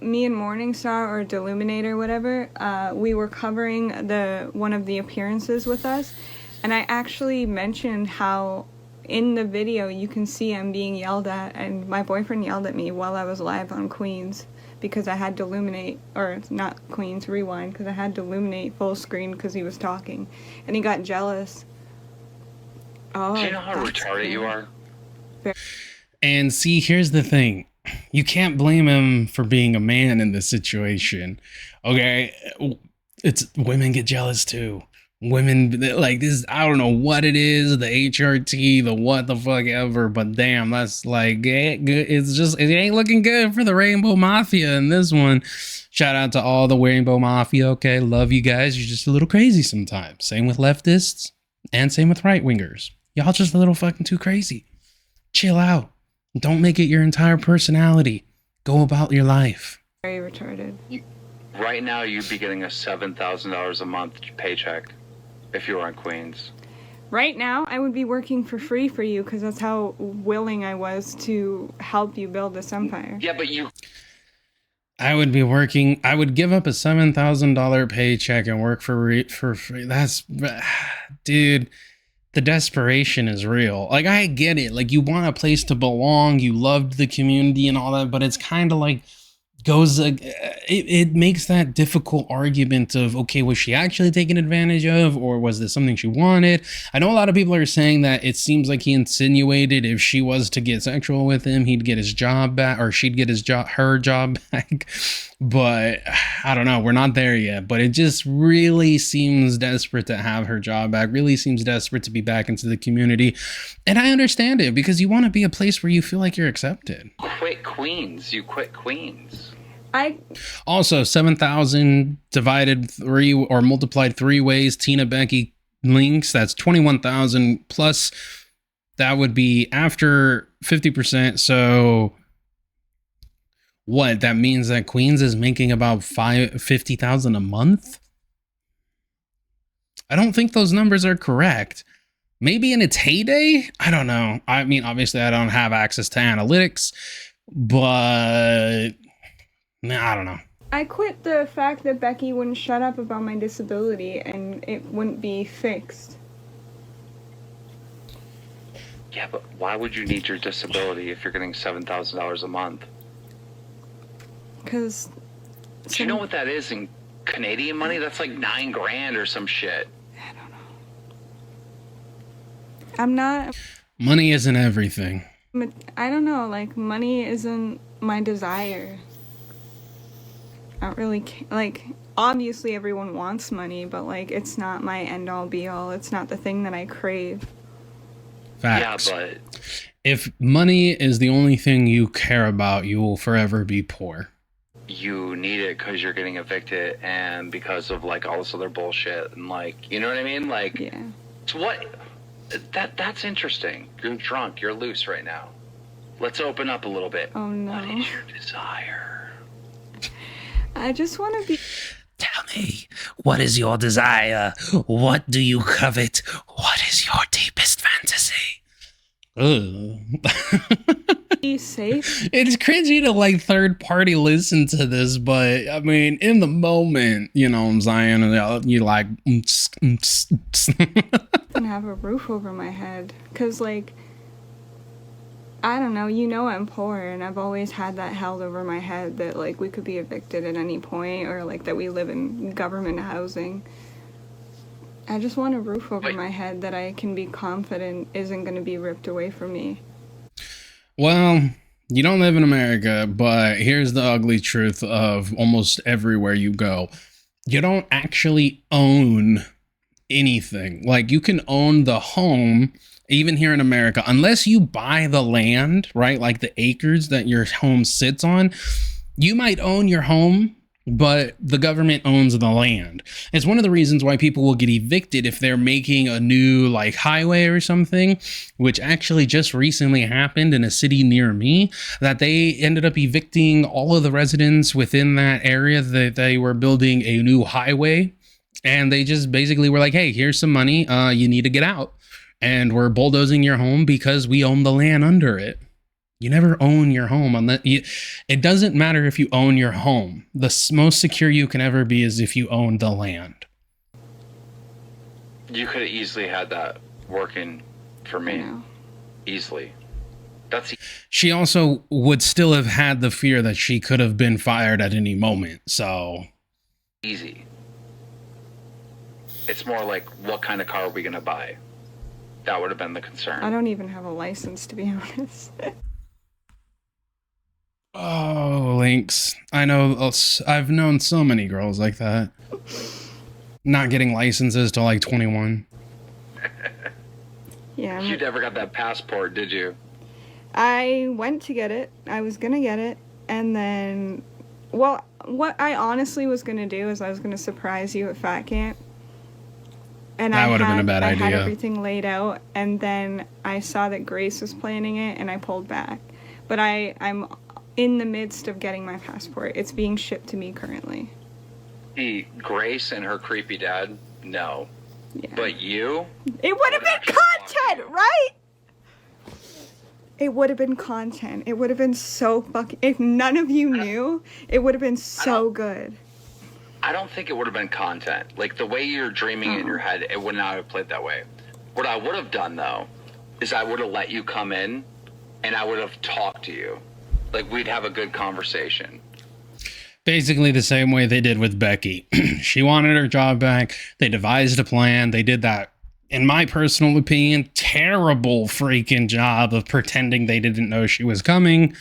me and Morningstar or Deluminator, whatever, we were covering one of the appearances with us. And I actually mentioned how in the video, you can see I'm being yelled at, and my boyfriend yelled at me while I was live on Queens because I had to illuminate, or not Queens, Rewind, because I had to illuminate full screen because he was talking, and he got jealous. Oh, do you know how retarded you are? And see, here's the thing. You can't blame him for being a man in this situation. Okay? It's women get jealous too. Women like this, I don't know what it is, the HRT, the what the fuck ever, but damn, that's like, it's just, it ain't looking good for the Rainbow Mafia in this one. Shout out to all the Rainbow Mafia, okay? Love you guys. You're just a little crazy sometimes. Same with leftists and same with right wingers. Y'all just a little fucking too crazy. Chill out. Don't make it your entire personality. Go about your life. Very retarded. Right now, you'd be getting a $7,000 a month paycheck if you were on Queens. Right now, I would be working for free for you because that's how willing I was to help you build this empire. Yeah, but you... I would be working, I would give up a $7,000 paycheck and work for free. That's, dude, the desperation is real. Like, I get it. Like, you want a place to belong. You loved the community and all that, but it's kind of like, it makes that difficult argument of, okay, was she actually taken advantage of, or was this something she wanted? I know a lot of people are saying that it seems like he insinuated if she was to get sexual with him, he'd get his job back, or she'd get her job back. But I don't know, we're not there yet, but it just really seems desperate to have her job back, really seems desperate to be back into the community. And I understand it, because you want to be a place where you feel like you're accepted. Quit Queens. You quit Queens. Also, 7,000 divided 3 or multiplied 3 ways, Tina Becky links, that's 21,000 plus, that would be after 50%. So what, that means that Queens is making about 50,000 a month? I don't think those numbers are correct. Maybe in its heyday? I don't know. I mean, obviously I don't have access to analytics, but I don't know. I quit the fact that Becky wouldn't shut up about my disability and it wouldn't be fixed. Yeah, but why would you need your disability if you're getting $7,000 a month? Because... Do you know what that is in Canadian money? That's like $9,000 or some shit. I don't know. I'm not... Money isn't everything. I don't know, like, money isn't my desire. Not really, like, obviously everyone wants money, but, like, it's not my end-all be-all. It's not the thing that I crave. Facts. Yeah, but... If money is the only thing you care about, you will forever be poor. You need it because you're getting evicted and because of, like, all this other bullshit. And, like, you know what I mean? Like, yeah. It's what... That's interesting. You're drunk. You're loose right now. Let's open up a little bit. Oh, no. What is your desire? I just want to be... Tell me, what is your desire? What do you covet? What is your deepest fantasy? Be safe. It's cringy to, like, third party listen to this, but I mean, in the moment, you know what I'm saying? You like... And have a roof over my head. Because, like... I don't know, you know I'm poor, and I've always had that held over my head that, like, we could be evicted at any point, or, like, that we live in government housing. I just want a roof over my head that I can be confident isn't going to be ripped away from me. Well, you don't live in America, but here's the ugly truth of almost everywhere you go. You don't actually own anything. Like, you can own the home... Even here in America, unless you buy the land, right? Like the acres that your home sits on, you might own your home, but the government owns the land. It's one of the reasons why people will get evicted if they're making a new like highway or something, which actually just recently happened in a city near me, that they ended up evicting all of the residents within that area that they were building a new highway. And they just basically were like, hey, here's some money. You need to get out. And we're bulldozing your home because we own the land under it. You never own your home. It doesn't matter if you own your home. The most secure you can ever be is if you own the land. You could have easily had that working for me. easily. That's She also would still have had the fear that she could have been fired at any moment. So easy. It's more like, what kind of car are we going to buy? That would have been the concern. I don't even have a license, to be honest. oh, Lynx. I know I've known so many girls like that. Not getting licenses till like 21. Yeah. You never got that passport, did you? I went to get it. I was gonna get it, and then, well, what I honestly was gonna do is I was gonna surprise you at Fat Camp. And That would have been a bad I had idea. everything laid out, and then I saw that Grace was planning it, and I pulled back. But I'm in the midst of getting my passport. It's being shipped to me currently. See, Grace and her creepy dad, no. Yeah. But you? It would have been content, right? It would have been content. It would have been so fucking... If none of you knew, it would have been so good. I don't think it would have been content. Like, the way you're dreaming in your head, it would not have played that way. What I would have done, though, is I would have let you come in, and I would have talked to you. Like, we'd have a good conversation. Basically the same way they did with Becky. She wanted her job back. They devised a plan. They did that, in my personal opinion, terrible freaking job of pretending they didn't know she was coming.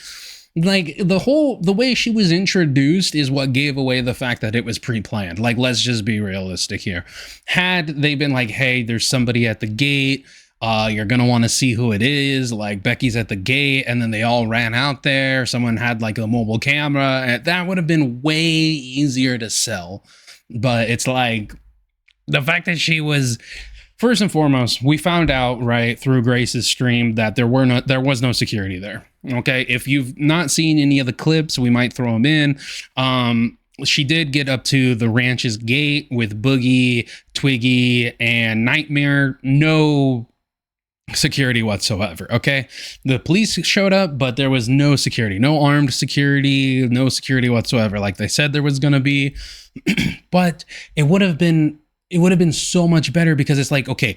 Like, the way she was introduced is what gave away the fact that it was pre-planned. Like, let's just be realistic here. Had they been like, hey, there's somebody at the gate, you're gonna want to see who it is, like Becky's at the gate, and then they all ran out there, someone had like a mobile camera, and that would have been way easier to sell. But it's like, the fact that she was... First and foremost, we found out right through Grace's stream that there was no security there. Okay, if you've not seen any of the clips, we might throw them in. She did get up to the ranch's gate with Boogie, Twiggy, and Nightmare. No security whatsoever. Okay, the police showed up, but there was no security, no armed security, no security whatsoever, like they said there was gonna be. But it would have been so much better, because it's like, okay,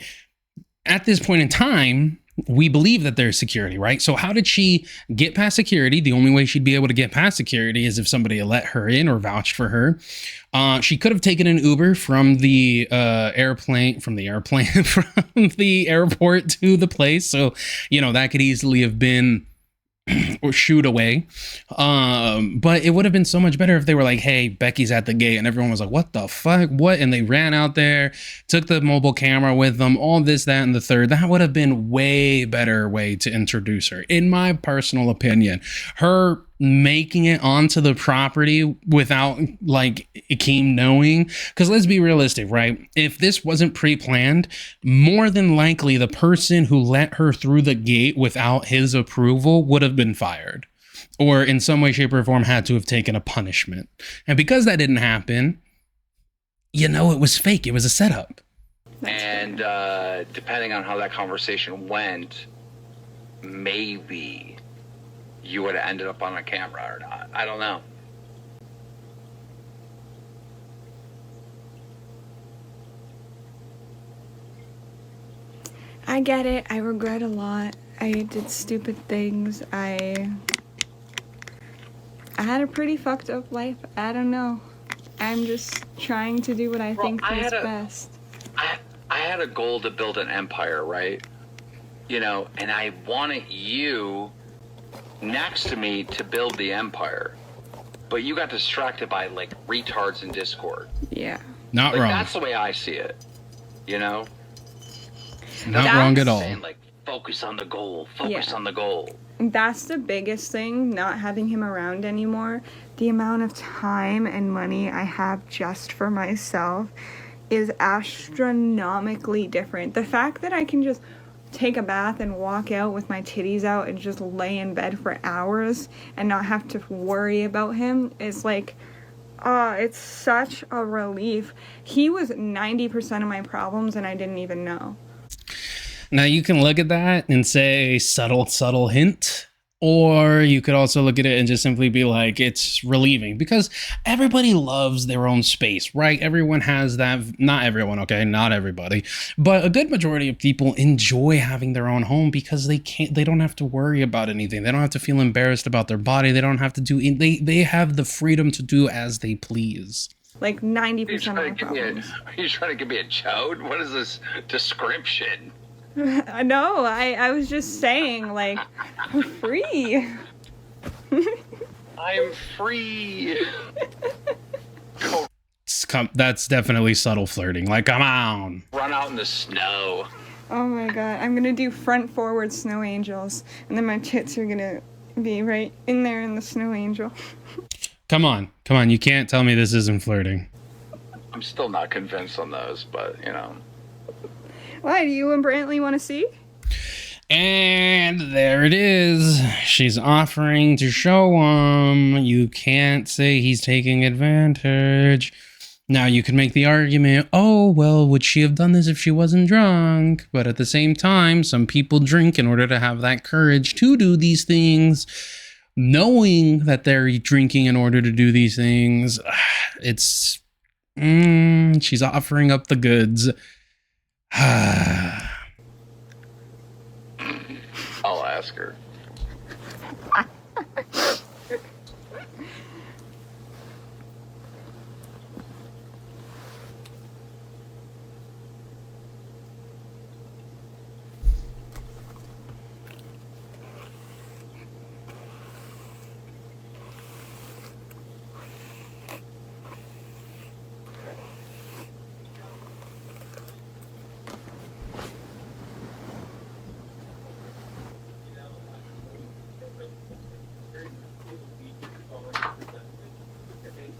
at this point in time, we believe that there's security, right? So how did she get past security? The only way she'd be able to get past security is if somebody let her in or vouched for her. She could have taken an Uber from the from the airport to the place. So, that could easily have been or shoot away. But it would have been so much better if they were like, hey, Becky's at the gate, and everyone was like, what the fuck? What? And they ran out there, took the mobile camera with them, all this, that, and the third. That would have been way better way to introduce her, in my personal opinion. Her making it onto the property without like Akeem knowing, because let's be realistic, right? If this wasn't pre-planned, more than likely the person who let her through the gate without his approval would have been fired, or in some way, shape, or form had to have taken a punishment. And because that didn't happen, it was fake. It was a setup. And depending on how that conversation went, maybe you would have ended up on a camera or not. I don't know. I get it. I regret a lot. I did stupid things. I had a pretty fucked up life. I don't know. I'm just trying to do what I think is best. I had a goal to build an empire, right? And I wanted you next to me to build the empire, but you got distracted by like retards in Discord. Yeah, not wrong. That's the way I see it. Not wrong at all. Saying, like, focus on the goal. Focus on the goal. That's the biggest thing. Not having him around anymore. The amount of time and money I have just for myself is astronomically different. The fact that I can just take a bath and walk out with my titties out and just lay in bed for hours and not have to worry about him is like, it's such a relief. He was 90% of my problems and I didn't even know. Now you can look at that and say subtle hint, Or you could also look at it and just simply be like, it's relieving, because everybody loves their own space, right? Everyone has that. Not everyone, okay? Not everybody. But a good majority of people enjoy having their own home because they don't have to worry about anything. They don't have to feel embarrassed about their body. They don't have to do, they have the freedom to do as they please. Like 90% of my problems. Are you trying to give me a chode? What is this description? No, I was just saying, like, I'm free. I am free. That's definitely subtle flirting. Like, come on. Run out in the snow. Oh my god, I'm gonna do front forward snow angels, and then my tits are gonna be right in there in the snow angel. Come on. You can't tell me this isn't flirting. I'm still not convinced on those, but, you know. Why, do you and Brantley want to see? And there it is. She's offering to show him. You can't say he's taking advantage. Now you can make the argument, oh, well, would she have done this if she wasn't drunk? But at the same time, some people drink in order to have that courage to do these things. Knowing that they're drinking in order to do these things, it's... she's offering up the goods. I'll ask her.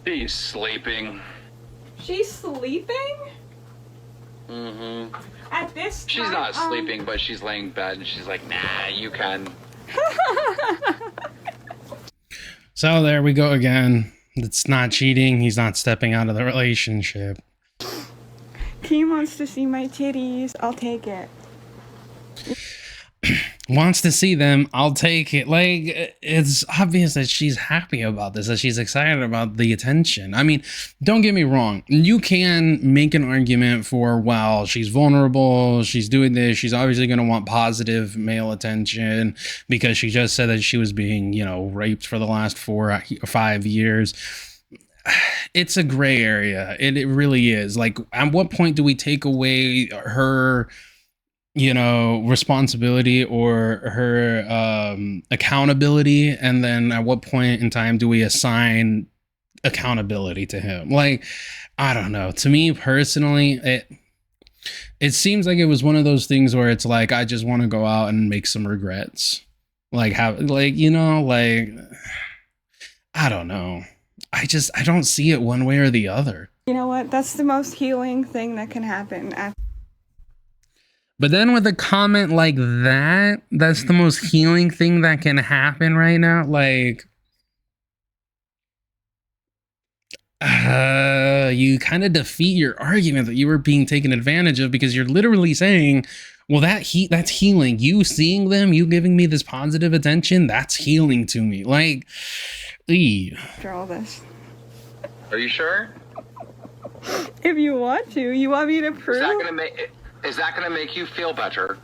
She's sleeping. She's sleeping? Mm-hmm. At this time? She's not sleeping, but she's laying in bed, and she's like, nah, you can. So there we go again. It's not cheating. He's not stepping out of the relationship. He wants to see my titties. I'll take it. Wants to see them, I'll take it. Like, it's obvious that she's happy about this, that she's excited about the attention. I mean, don't get me wrong. You can make an argument for, well, she's vulnerable, she's doing this, she's obviously going to want positive male attention because she just said that she was being, you know, raped for the last 4 or 5 years. It's a gray area. It really is. Like, at what point do we take away her, you know, responsibility or her accountability, and then at what point in time do we assign accountability to him? Like, I don't know. To me personally, it seems like it was one of those things where it's like, I just want to go out and make some regrets, like have, like, you know, like, I don't know. I don't see it one way or the other. You know what? That's the most healing thing that can happen. But then with a comment like that, that's the most healing thing that can happen right now. Like, you kind of defeat your argument that you were being taken advantage of, because you're literally saying, well, that's healing. You seeing them, you giving me this positive attention, that's healing to me. Like, After all this. Are you sure? If you want to. You want me to prove? Is that gonna make you feel better?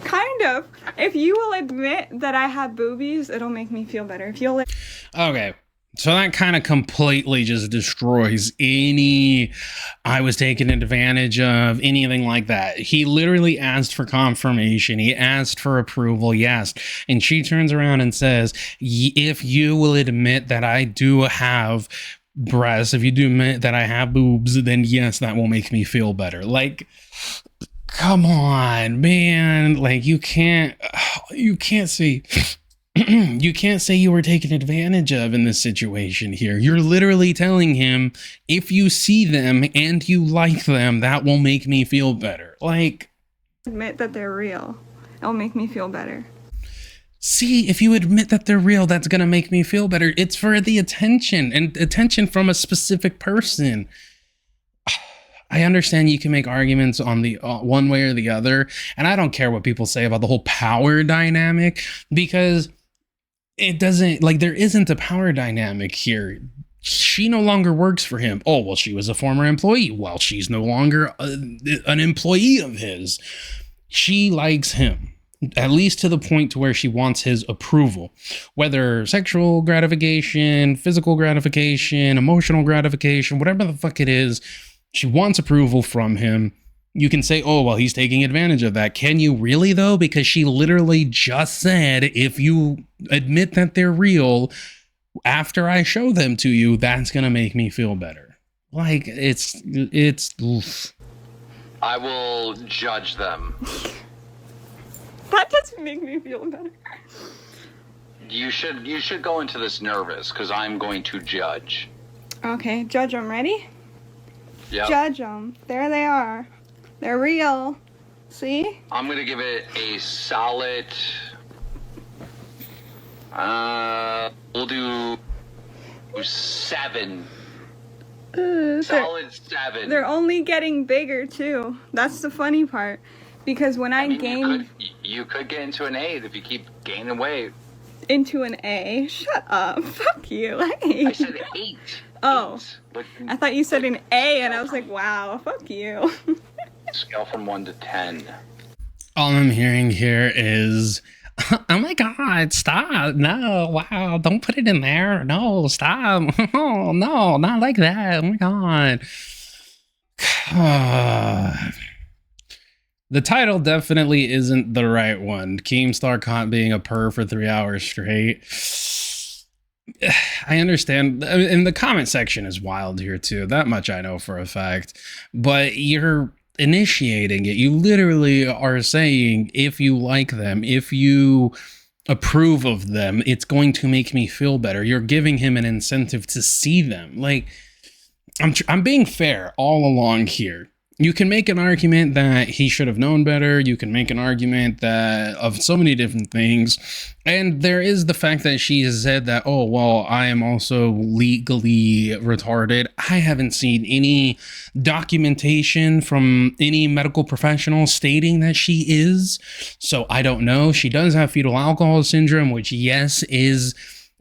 Kind of. If you will admit that I have boobies, it'll make me feel better. If you'll... Okay. So that kind of completely just destroys any I was taken advantage of, anything like that. He literally asked for confirmation. He asked for approval. Yes. And she turns around and says, if you will admit that I do have breasts, if you do admit that I have boobs, then yes, that will make me feel better. Like, come on, man. Like, you can't say you can't say you were taken advantage of in this situation here. You're literally telling him, if you see them and you like them, that will make me feel better. Like, admit that they're real. It'll make me feel better. See, if you admit that they're real, that's going to make me feel better. It's for the attention, and attention from a specific person. I understand you can make arguments on the one way or the other, and I don't care what people say about the whole power dynamic, because it doesn't, like, there isn't a power dynamic here. She no longer works for him. Oh, well, she was a former employee. Well, she's no longer an employee of his. She likes him, at least to the point to where she wants his approval, whether sexual gratification, physical gratification, emotional gratification, whatever the fuck it is. She wants approval from him. You can say, oh, well, he's taking advantage of that. Can you really, though? Because she literally just said, if you admit that they're real after I show them to you, that's going to make me feel better. Like, it's oof. I will judge them. That doesn't make me feel better. You should go into this nervous, because I'm going to judge. Okay, judge them. Ready? Yeah. Judge them. There they are. They're real. See? I'm going to give it a solid... we'll do 7. Solid 7. They're only getting bigger, too. That's the funny part. Because when I gain... You could get into an 8 if you keep gaining weight. Into an A? Shut up. Fuck you. I said 8. Oh. 8. I thought you said an A, and I was like, wow, fuck you. Scale from 1 to 10. All I'm hearing here is, oh my God, stop. No, wow, don't put it in there. No, stop. Oh, no, not like that. Oh my God. The title definitely isn't the right one. Keemstar caught being a purr for 3 hours straight. I understand. And the comment section is wild here too. That much I know for a fact. But you're initiating it. You literally are saying, if you like them, if you approve of them, it's going to make me feel better. You're giving him an incentive to see them. Like, I'm being fair all along here. You can make an argument that he should have known better. You can make an argument that of so many different things. And there is the fact that she has said that, oh, well, I am also legally retarded. I haven't seen any documentation from any medical professional stating that she is. So I don't know. She does have fetal alcohol syndrome, which, yes, is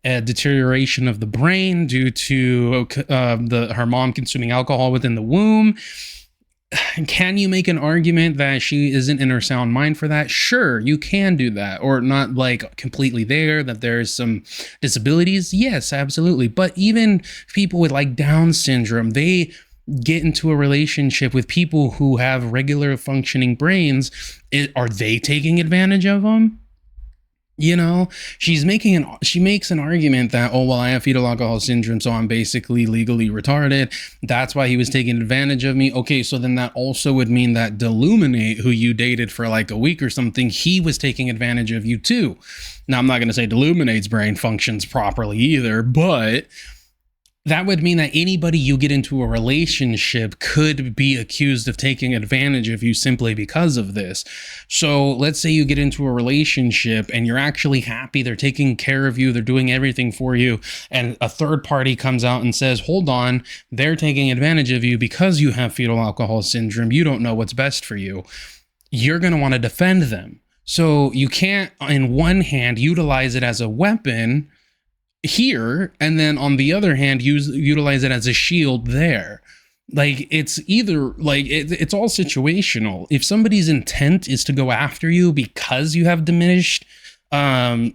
a deterioration of the brain due to her mom consuming alcohol within the womb. Can you make an argument that she isn't in her sound mind for that? Sure, you can do that. Or not like completely there, that there's some disabilities. Yes, absolutely. But even people with like Down syndrome, they get into a relationship with people who have regular functioning brains. Are they taking advantage of them? You know, she makes an argument that, oh, well, I have fetal alcohol syndrome, so I'm basically legally retarded. That's why he was taking advantage of me. Okay, so then that also would mean that Deluminate, who you dated for like a week or something, he was taking advantage of you too. Now, I'm not going to say Deluminate's brain functions properly either, but that would mean that anybody you get into a relationship could be accused of taking advantage of you simply because of this. So let's say you get into a relationship and you're actually happy, they're taking care of you, they're doing everything for you, and a third party comes out and says, hold on, they're taking advantage of you because you have fetal alcohol syndrome, you don't know what's best for you. You're going to want to defend them. So you can't, in one hand, utilize it as a weapon here, and then on the other hand utilize it as a shield there. Like, it's either like it's all situational. If somebody's intent is to go after you because you have a diminished brain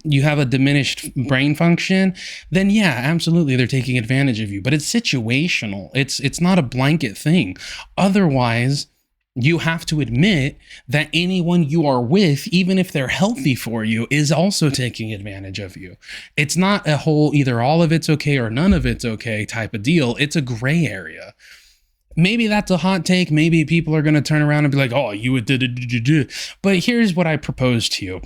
function, then yeah, absolutely, they're taking advantage of you. But it's situational. It's not a blanket thing. Otherwise, you have to admit that anyone you are with, even if they're healthy for you, is also taking advantage of you. It's not a whole either all of it's okay or none of it's okay type of deal. It's a gray area. Maybe that's a hot take. Maybe people are going to turn around and be like, oh, you would do. But here's what I propose to you.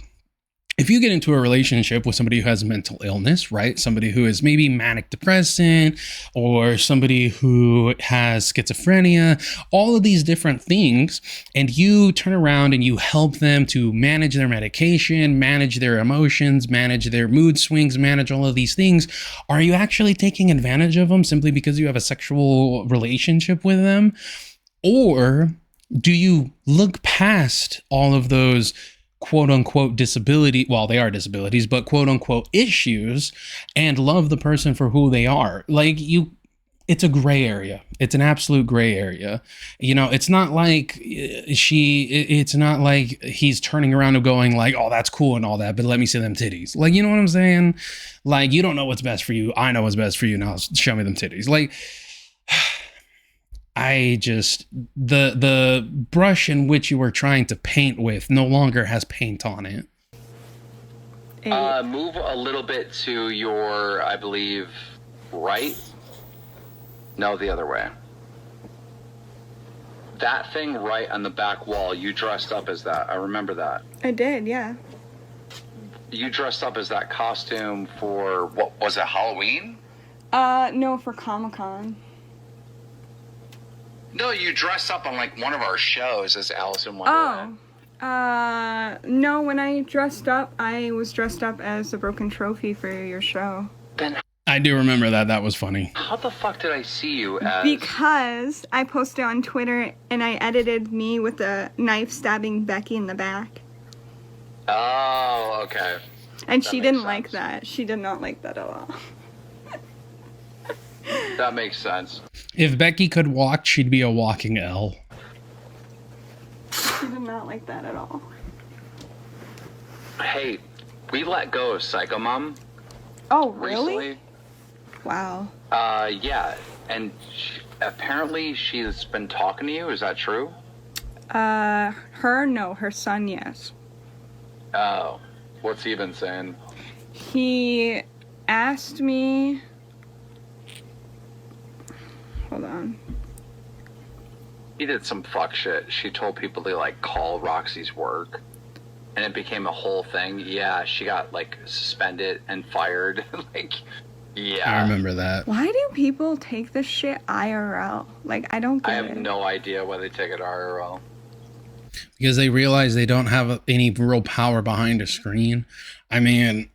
If you get into a relationship with somebody who has mental illness, right? Somebody who is maybe manic depressant, or somebody who has schizophrenia, all of these different things, and you turn around and you help them to manage their medication, manage their emotions, manage their mood swings, manage all of these things, are you actually taking advantage of them simply because you have a sexual relationship with them? Or do you look past all of those quote unquote disability, well, they are disabilities, but quote unquote issues, and love the person for who they are. Like, it's a gray area. It's an absolute gray area. You know, it's not like it's not like he's turning around and going like, oh, that's cool and all that, but let me see them titties. Like, you know what I'm saying? Like, you don't know what's best for you. I know what's best for you. Now show me them titties. Like, I just, the brush in which you were trying to paint with no longer has paint on it. Move a little bit to your, I believe, right. No, the other way. That thing right on the back wall, you dressed up as that. I remember that. I did, yeah. You dressed up as that costume for, what was it, Halloween? No, for Comic-Con. No, you dressed up on like one of our shows as Alice in Wonderland. No, when I dressed up, I was dressed up as the broken trophy for your show. Then I do remember that. That was funny. how the fuck did I see you as... Because I posted on Twitter and I edited me with a knife stabbing Becky in the back. Oh, okay. And That she makes didn't sense. like that. She did not like that at all. That makes sense. If Becky could walk, she'd be a walking L. She did not like that at all. Hey, we let go of Psycho Mom Oh, really? recently. Wow. Yeah, and apparently she's been talking to you. Is that true? No, her son, yes. Oh, what's he been saying? He asked me... Hold on. He did some fuck shit. She told people to like call Roxy's work, and it became a whole thing. Yeah, she got like suspended and fired. Like, yeah. I remember that. Why do people take this shit IRL? Like, I don't I get have it. no idea why they take it IRL. Because they realize they don't have any real power behind a screen. I mean,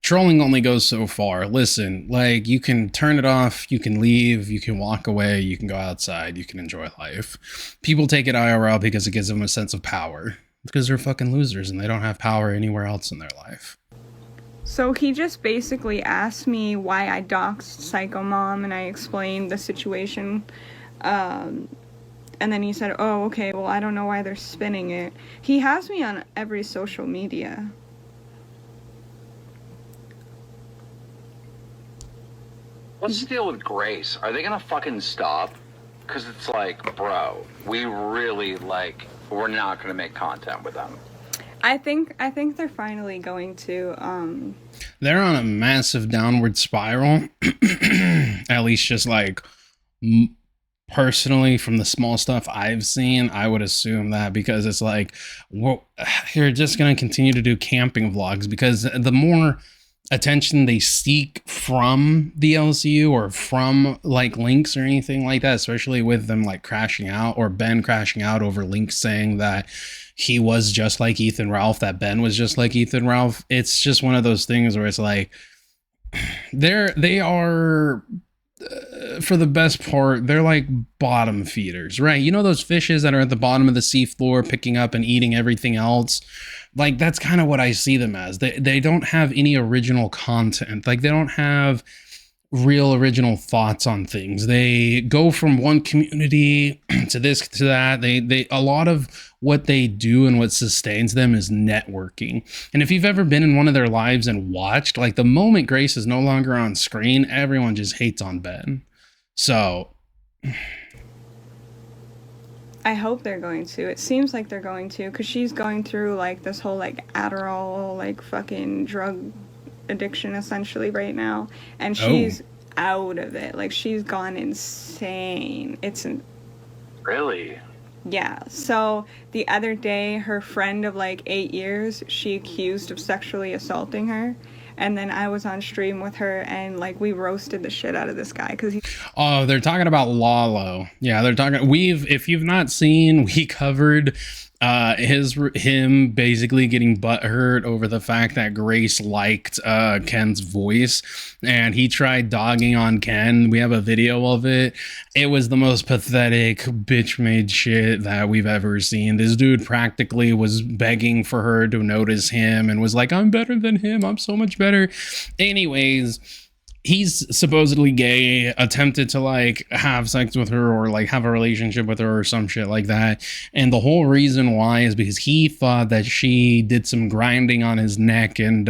trolling only goes so far. Listen, like, you can turn it off, you can leave, you can walk away, you can go outside, you can enjoy life. People take it IRL because it gives them a sense of power. Because they're fucking losers and they don't have power anywhere else in their life. So he just basically asked me why I doxed Psycho Mom, and I explained the situation. And then he said, oh, okay, well, I don't know why they're spinning it. He has me on every social media. What's the deal with Grace? Are they gonna fucking stop? Because it's like, bro, we really like, we're not gonna make content with them. I think they're finally going to, They're on a massive downward spiral. At least just like personally from the small stuff I've seen, I would assume that, because it's like, well, they're just going to continue to do camping vlogs, because the more attention they seek from the LCU or from like links or anything like that, especially with them like crashing out, or Ben crashing out over links saying that he was just like Ethan Ralph, that Ben was just like Ethan Ralph. It's just one of those things where it's like, they are, for the best part, they're like bottom feeders, right? You know those fishes that are at the bottom of the seafloor picking up and eating everything else? Like, that's kind of what I see them as. They don't have any original content. Like, they don't have real original thoughts on things. They go from one community to this to that. They a lot of what they do and what sustains them is networking. And if you've ever been in one of their lives and watched, like, the moment Grace is no longer on screen, everyone just hates on Ben. So I hope they're going to. It seems like they're going to, because she's going through like this whole like Adderall, like fucking drug addiction essentially right now, and she's out of it. Like, she's gone insane. Really? Yeah. So the other day, her friend of like 8 years, she accused of sexually assaulting her, and then I was on stream with her, and like we roasted the shit out of this guy because he. Oh, they're talking about Lalo. Yeah, they're talking. If you've not seen, we covered Him basically getting butthurt over the fact that Grace liked Ken's voice, and he tried dogging on Ken. We have a video of it. It was the most pathetic bitch made shit that we've ever seen. This dude practically was begging for her to notice him and was like, I'm better than him, I'm so much better. Anyways, he's supposedly gay, attempted to like have sex with her or like have a relationship with her or some shit like that. And the whole reason why is because he thought that she did some grinding on his neck and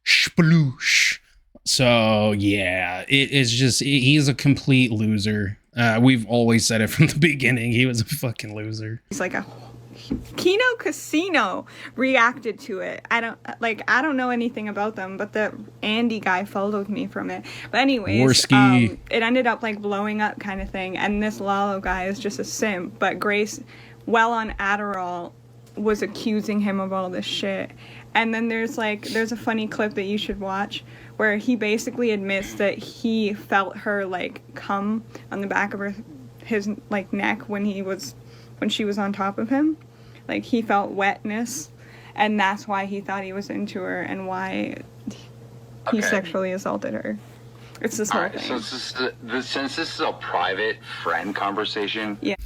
sploosh. So yeah, it's just, he's a complete loser. We've always said it from the beginning. He was a fucking loser. He's like a Kino Casino reacted to it. I don't know anything about them, but the Andy guy followed me from it. But anyways, it ended up like blowing up kind of thing. And this Lalo guy is just a simp. But Grace, well on Adderall, was accusing him of all this shit. And then there's a funny clip that you should watch where he basically admits that he felt her like come on the back of his like neck when she was on top of him. Like, he felt wetness, and that's why he thought he was into her and why he sexually assaulted her. It's this whole thing. So since this is a private friend conversation. Yeah.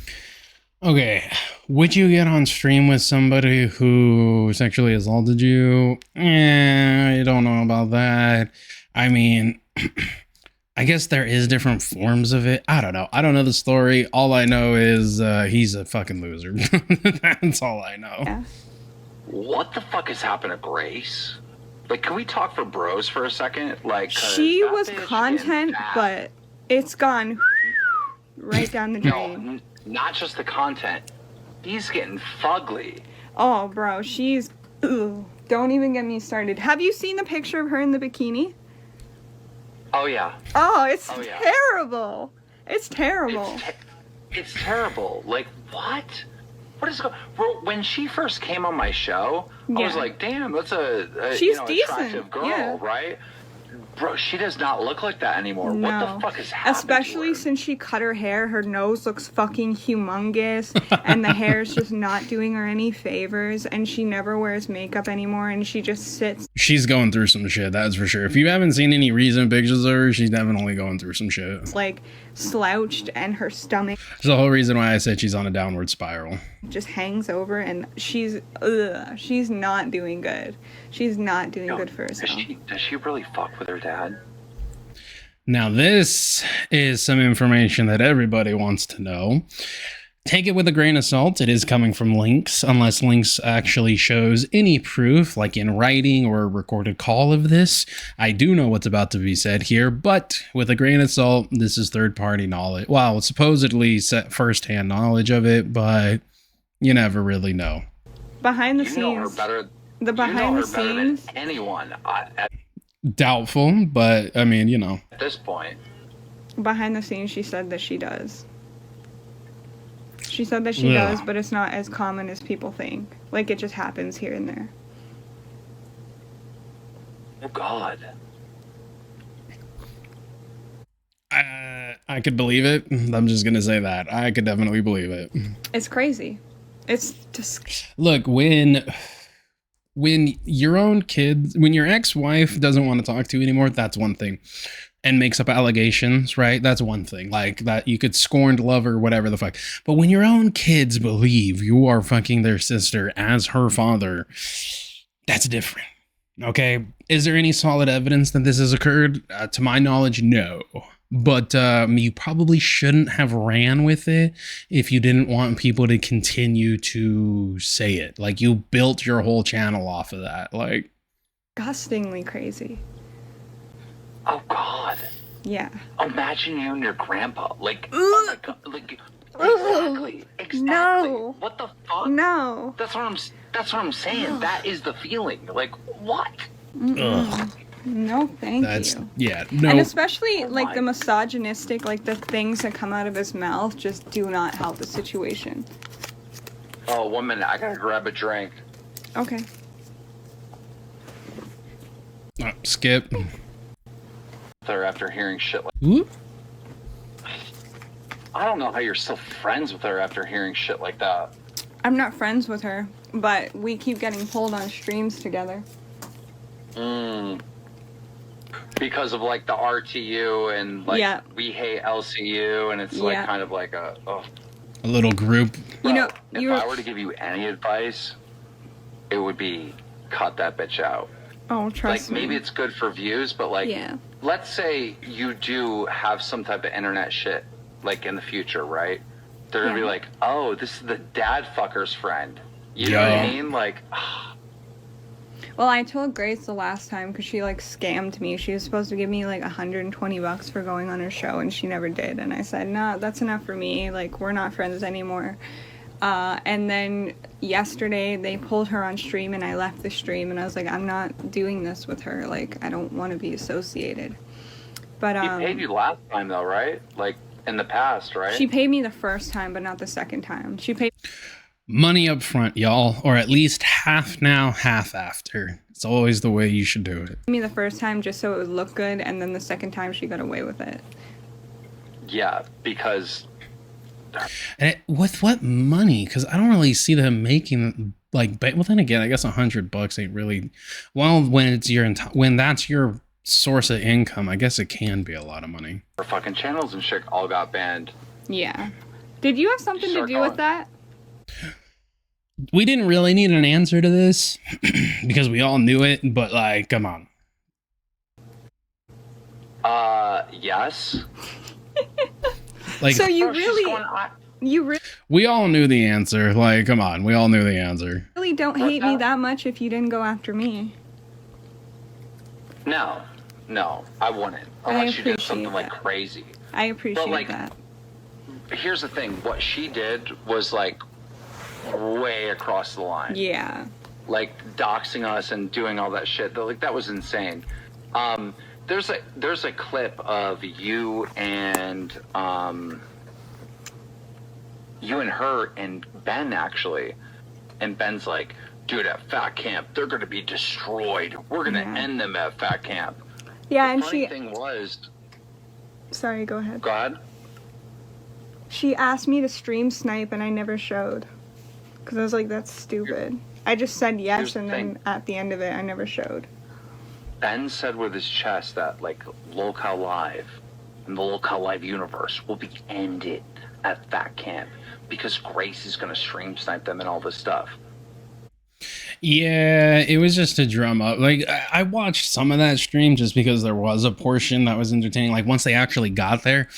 Okay, would you get on stream with somebody who sexually assaulted you? I don't know about that. I mean, I guess there is different forms of it. I don't know. I don't know the story. All I know is he's a fucking loser. That's all I know. Yeah. What the fuck has happened to Grace? Like, can we talk for bros for a second? Like, she was content, but it's gone right down the drain. No, not just the content. He's getting fugly. Oh, bro, she's... Ugh. Don't even get me started. Have you seen the picture of her in the bikini? Oh, yeah. Oh, it's terrible. It's terrible. It's terrible. Like, what? What is going on? When she first came on my show, I was like, damn, that's she's attractive girl, right? Bro, she does not look like that anymore. No. What the fuck is happening? Especially since she cut her hair, her nose looks fucking humongous, and the hair's just not doing her any favors, and she never wears makeup anymore, and she just sits. She's going through some shit, that's for sure. If you haven't seen any recent pictures of her, she's definitely going through some shit. It's like slouched, and her stomach. That's the whole reason why I said she's on a downward spiral. Just hangs over, and she's not doing good. She's not doing good for herself. Does she really fuck with her dad? Now this is some information that everybody wants to know. Take it with a grain of salt. It is coming from Lynx, unless Lynx actually shows any proof, like in writing or a recorded call of this. I do know what's about to be said here, but with a grain of salt, this is third-party knowledge. Well, it's supposedly first-hand knowledge of it, but you never really know. Behind the scenes. you know the scenes. Anyone. Doubtful, but I mean, you know. At this point. Behind the scenes, she said that she does. She said that she does, but it's not as common as people think. Like, it just happens here and there. Oh, God. I could believe it. I'm just going to say that. I could definitely believe it. It's crazy. It's just... Look, when your own kids, when your ex-wife doesn't want to talk to you anymore, that's one thing. And makes up allegations, right? That's one thing. Like, that you could scorn love or whatever the fuck. But when your own kids believe you are fucking their sister as her father, that's different. Okay? Is there any solid evidence that this has occurred? To my knowledge, no. But you probably shouldn't have ran with it if you didn't want people to continue to say it. Like, you built your whole channel off of that. Like, disgustingly crazy. Oh, God. Yeah. Imagine you and your grandpa. Like, oh my God. Like, exactly. No. What the fuck? No. That's what I'm saying. Ugh. That is the feeling. Like, what? Ugh. No, thank you. Yeah, no. And especially, like, the misogynistic, like, the things that come out of his mouth just do not help the situation. Oh, 1 minute. I gotta grab a drink. Okay. Skip. Her after hearing shit like... Whoop. I don't know how you're still friends with her after hearing shit like that. I'm not friends with her, but we keep getting pulled on streams together. Because of like the RTU and like we hate LCU, and it's like kind of like a little group. You know, if I were to give you any advice, it would be cut that bitch out. Oh, trust me. Like maybe it's good for views, but like let's say you do have some type of internet shit like in the future, right? They're gonna be like, oh, this is the dad fucker's friend. You know what I mean? Like, well, I told Grace the last time because she like scammed me. She was supposed to give me like $120 for going on her show, and she never did. And I said, nah, that's enough for me. Like, we're not friends anymore. And then yesterday they pulled her on stream, and I left the stream, and I was like, I'm not doing this with her. Like, I don't want to be associated. But he paid you last time though, right? Like in the past, right? She paid me the first time, but not the second time. She paid money up front, y'all, or at least half now, half after. It's always the way you should do it. Me the first time just so it would look good, and then the second time she got away with it. Yeah, because and with what money? Because I don't really see them making like. But well, then again, I guess $100 ain't really. Well, when it's when that's your source of income, I guess it can be a lot of money. Our fucking channels and shit all got banned. Yeah. Did you have something to do with that? We didn't really need an answer to this because we all knew it, but like, come on. Yes. Like, so you we all knew the answer. Like, come on, we all knew the answer. Really don't hate me that much if you didn't go after me. No, I wouldn't. Unless you did something like crazy. I appreciate like, that. Here's the thing. What she did was like way across the line. Yeah. Like doxing us and doing all that shit. Like that was insane. There's a clip of you and her and Ben actually, and Ben's like, dude, at Fat Camp they're gonna be destroyed. We're gonna end them at Fat Camp. Yeah, the and funny thing was. Sorry, go ahead. Go ahead. She asked me to stream snipe, and I never showed. Because I was like, that's stupid. I just said yes, and then at the end of it, I never showed. Ben said with his chest that, like, Locale Live and the Locale Live universe will be ended at Fat Camp because Grace is going to stream snipe them and all this stuff. Yeah, it was just to drum up. Like, I watched some of that stream just because there was a portion that was entertaining. Like, once they actually got there,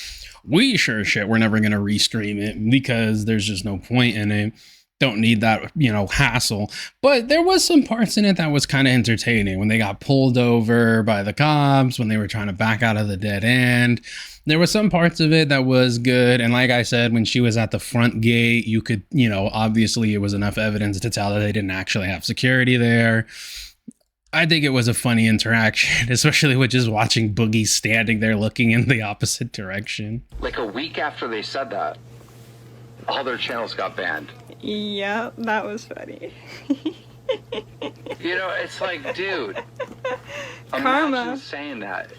we sure as shit we're never going to restream it because there's just no point in it. Don't need that, hassle. But there was some parts in it that was kind of entertaining. When they got pulled over by the cops, when they were trying to back out of the dead end. There were some parts of it that was good. And like I said, when she was at the front gate, you could, obviously it was enough evidence to tell that they didn't actually have security there. I think it was a funny interaction, especially with just watching Boogie standing there looking in the opposite direction. Like a week after they said that, all their channels got banned. Yeah, that was funny. It's like, dude, karma. Imagine saying that,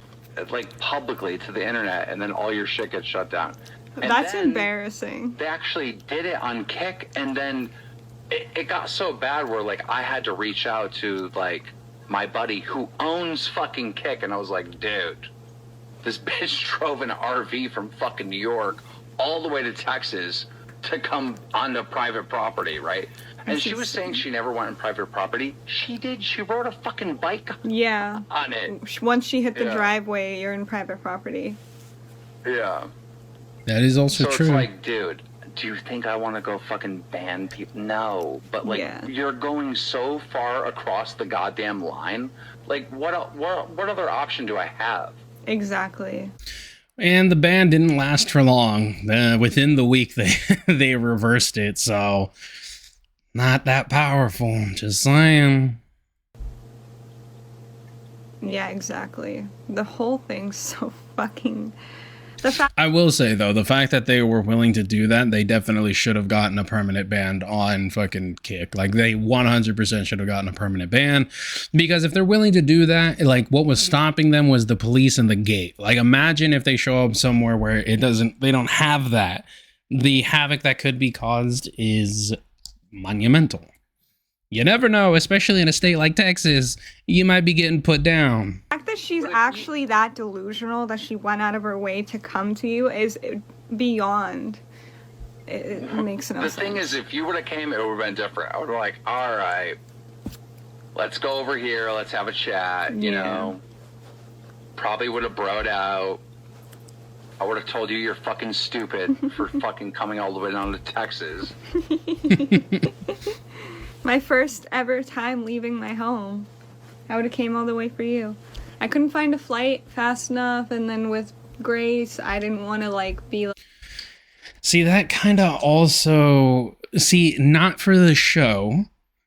like, publicly to the internet, and then all your shit gets shut down. And that's embarrassing. They actually did it on Kick, and then it got so bad where, like, I had to reach out to, like, my buddy who owns fucking Kick, and I was like, dude, this bitch drove an RV from fucking New York all the way to Texas to come onto private property, right? And she was saying she never went on private property. She did. She rode a fucking bike on it. Once she hit the driveway, you're in private property. Yeah. That is also true. So it's like, dude, do you think I want to go fucking ban people? No. But, like, you're going so far across the goddamn line. Like, what other option do I have? Exactly. And the ban didn't last for long. Within the week, they reversed it. So, not that powerful. Just saying. Yeah, exactly. The whole thing's so fucking... I will say, though, the fact that they were willing to do that, they definitely should have gotten a permanent ban on fucking Kick. Like, they 100% should have gotten a permanent ban. Because if they're willing to do that, like, what was stopping them was the police and the gate. Like, imagine if they show up somewhere where they don't have that. The havoc that could be caused is monumental. You never know, especially in a state like Texas, you might be getting put down. The fact that she's actually that delusional that she went out of her way to come to you is beyond. It makes no sense. The thing is, if you would have came, it would have been different. I would have been like, all right, let's go over here, let's have a chat, you know. Probably would have broed out. I would have told you you're fucking stupid for fucking coming all the way down to Texas. My first ever time leaving my home. I would have came all the way for you. I couldn't find a flight fast enough, and then with Grace, I didn't want to like be like... See, that kind of also, not for the show,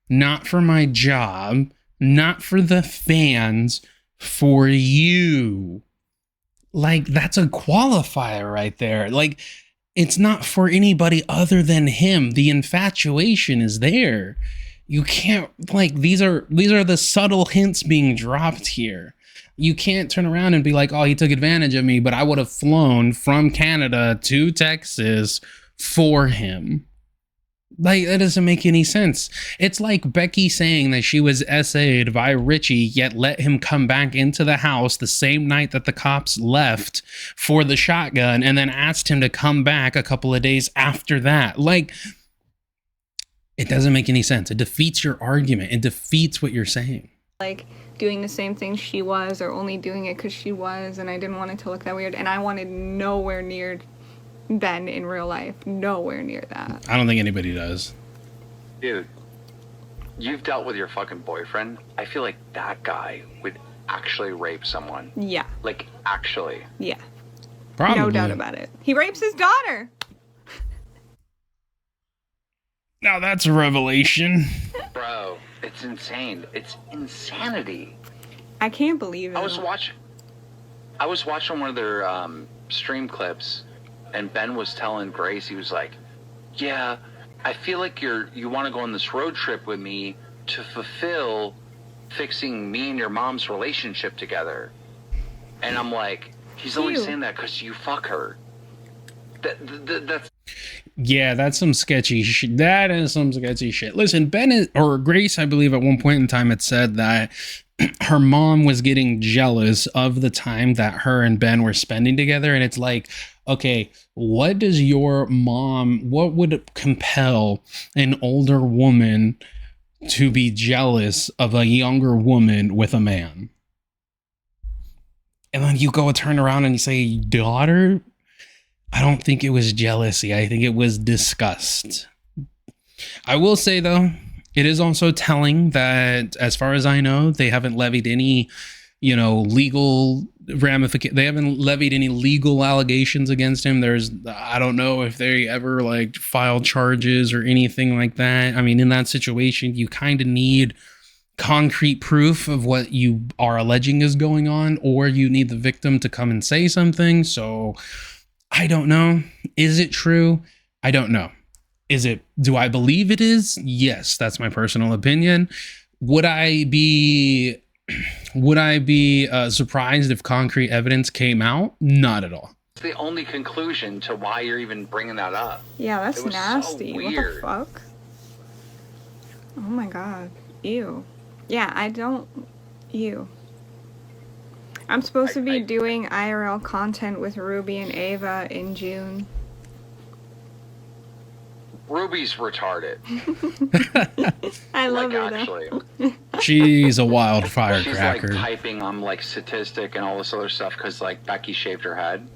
not for my job, not for the fans, for you. Like, that's a qualifier right there. Like, it's not for anybody other than him. The infatuation is there. You can't, like, these are the subtle hints being dropped here. You can't turn around and be like, oh, he took advantage of me, but I would have flown from Canada to Texas for him. Like, that doesn't make any sense. It's like Becky saying that she was SA'd by Richie, yet let him come back into the house the same night that the cops left for the shotgun, and then asked him to come back a couple of days after that. Like, it doesn't make any sense. It defeats your argument. It defeats what you're saying. Like, doing the same thing she was, or only doing it because she was, and I didn't want it to look that weird, and I wanted nowhere near Ben in real life. Nowhere near that. I don't think anybody does. Dude, you've dealt with your fucking boyfriend. I feel like that guy would actually rape someone. Yeah. Like, actually. Yeah. Probably. No doubt about it. He rapes his daughter. Now that's a revelation. Bro, it's insane. It's insanity. I can't believe it. I was watching one of their stream clips, and Ben was telling Grace, he was like, yeah, I feel like you want to go on this road trip with me to fulfill fixing me and your mom's relationship together. And I'm like, he's only saying that because you fuck her. That's... Yeah, that's some sketchy shit. That is some sketchy shit. Listen, or Grace, I believe at one point in time had said that her mom was getting jealous of the time that her and Ben were spending together. And it's like, okay, what would compel an older woman to be jealous of a younger woman with a man? And then you go turn around and you say, daughter? I don't think it was jealousy. I think it was disgust. I will say, though, it is also telling that, as far as I know, they haven't levied any, legal ramifications. They haven't levied any legal allegations against him. I don't know if they ever filed charges or anything like that. I mean, in that situation, you kind of need concrete proof of what you are alleging is going on, or you need the victim to come and say something. So I don't know. Is it true? I don't know. Do I believe it is? Yes, that's my personal opinion. Would I be surprised if concrete evidence came out? Not at all. It's the only conclusion to why you're even bringing that up. Yeah, that's nasty. So what the fuck? Oh my god. Ew. Yeah, ew. I'm supposed to be doing IRL content with Ruby and Ava in June. Ruby's retarded. I love her actually. She's a wild firecracker. She's typing on statistic and all this other stuff because Becky shaved her head.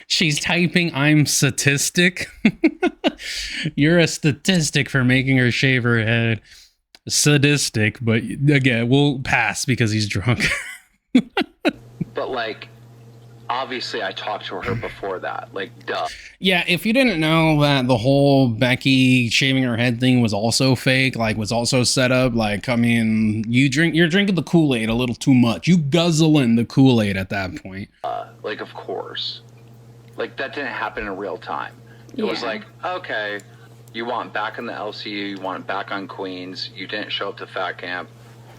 She's typing I'm statistic. You're a statistic for making her shave her head. Sadistic, but again, we'll pass because he's drunk. But obviously I talked to her before that. Duh. Yeah, if you didn't know that the whole Becky shaving her head thing was also fake, was also set up, I mean, you're drinking the Kool-Aid a little too much. You guzzling the Kool-Aid at that point. Of course. That didn't happen in real time. It was okay, you want back in the LCU, you want back on Queens, you didn't show up to Fat Camp.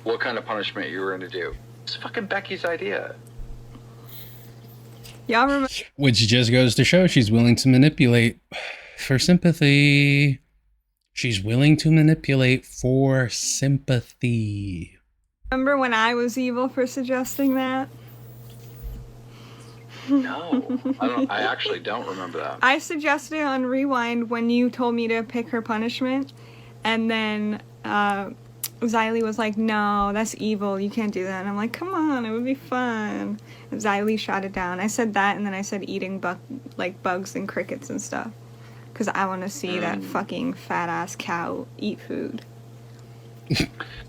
What kind of punishment you were going to do? It's fucking Becky's idea. Y'all remember? Which just goes to show she's willing to manipulate for sympathy. She's willing to manipulate for sympathy. Remember when I was evil for suggesting that? No, I actually don't remember that. I suggested it on Rewind when you told me to pick her punishment, and then Xylee was like, "No, that's evil. You can't do that." And I'm like, "Come on, it would be fun." And Xylee shot it down. I said that, and then I said eating bugs and crickets and stuff, because I want to see that fucking fat ass cow eat food.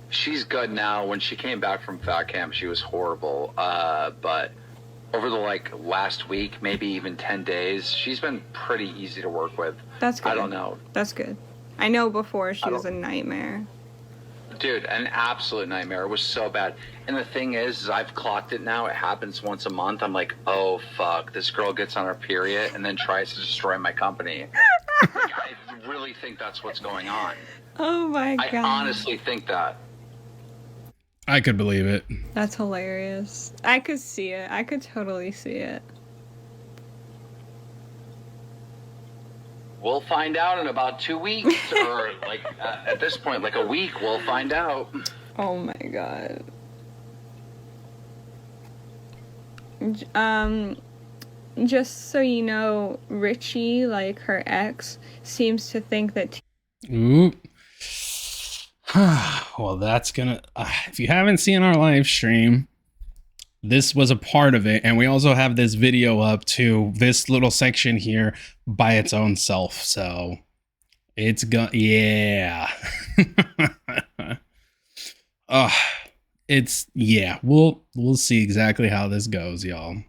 She's good now. When she came back from fat camp, she was horrible. But over the last week, maybe even 10 days, she's been pretty easy to work with. That's good. I don't know. That's good. I know before she was a nightmare. Dude, an absolute nightmare. It was so bad. And the thing is I've clocked it now. It happens once a month. I'm like, oh, fuck. This girl gets on her period and then tries to destroy my company. I really think that's what's going on. Oh, my God. I honestly think that. I could believe it. That's hilarious. I could see it. I could totally see it. We'll find out in about 2 weeks. Or, at this point, a week, we'll find out. Oh my God. Just so you know, Richie, her ex, seems to think that... Ooh. Well, that's gonna... if you haven't seen our live stream, this was a part of it. And we also have this video up to this little section here by its own self. So it's yeah. Yeah, we'll see exactly how this goes, y'all.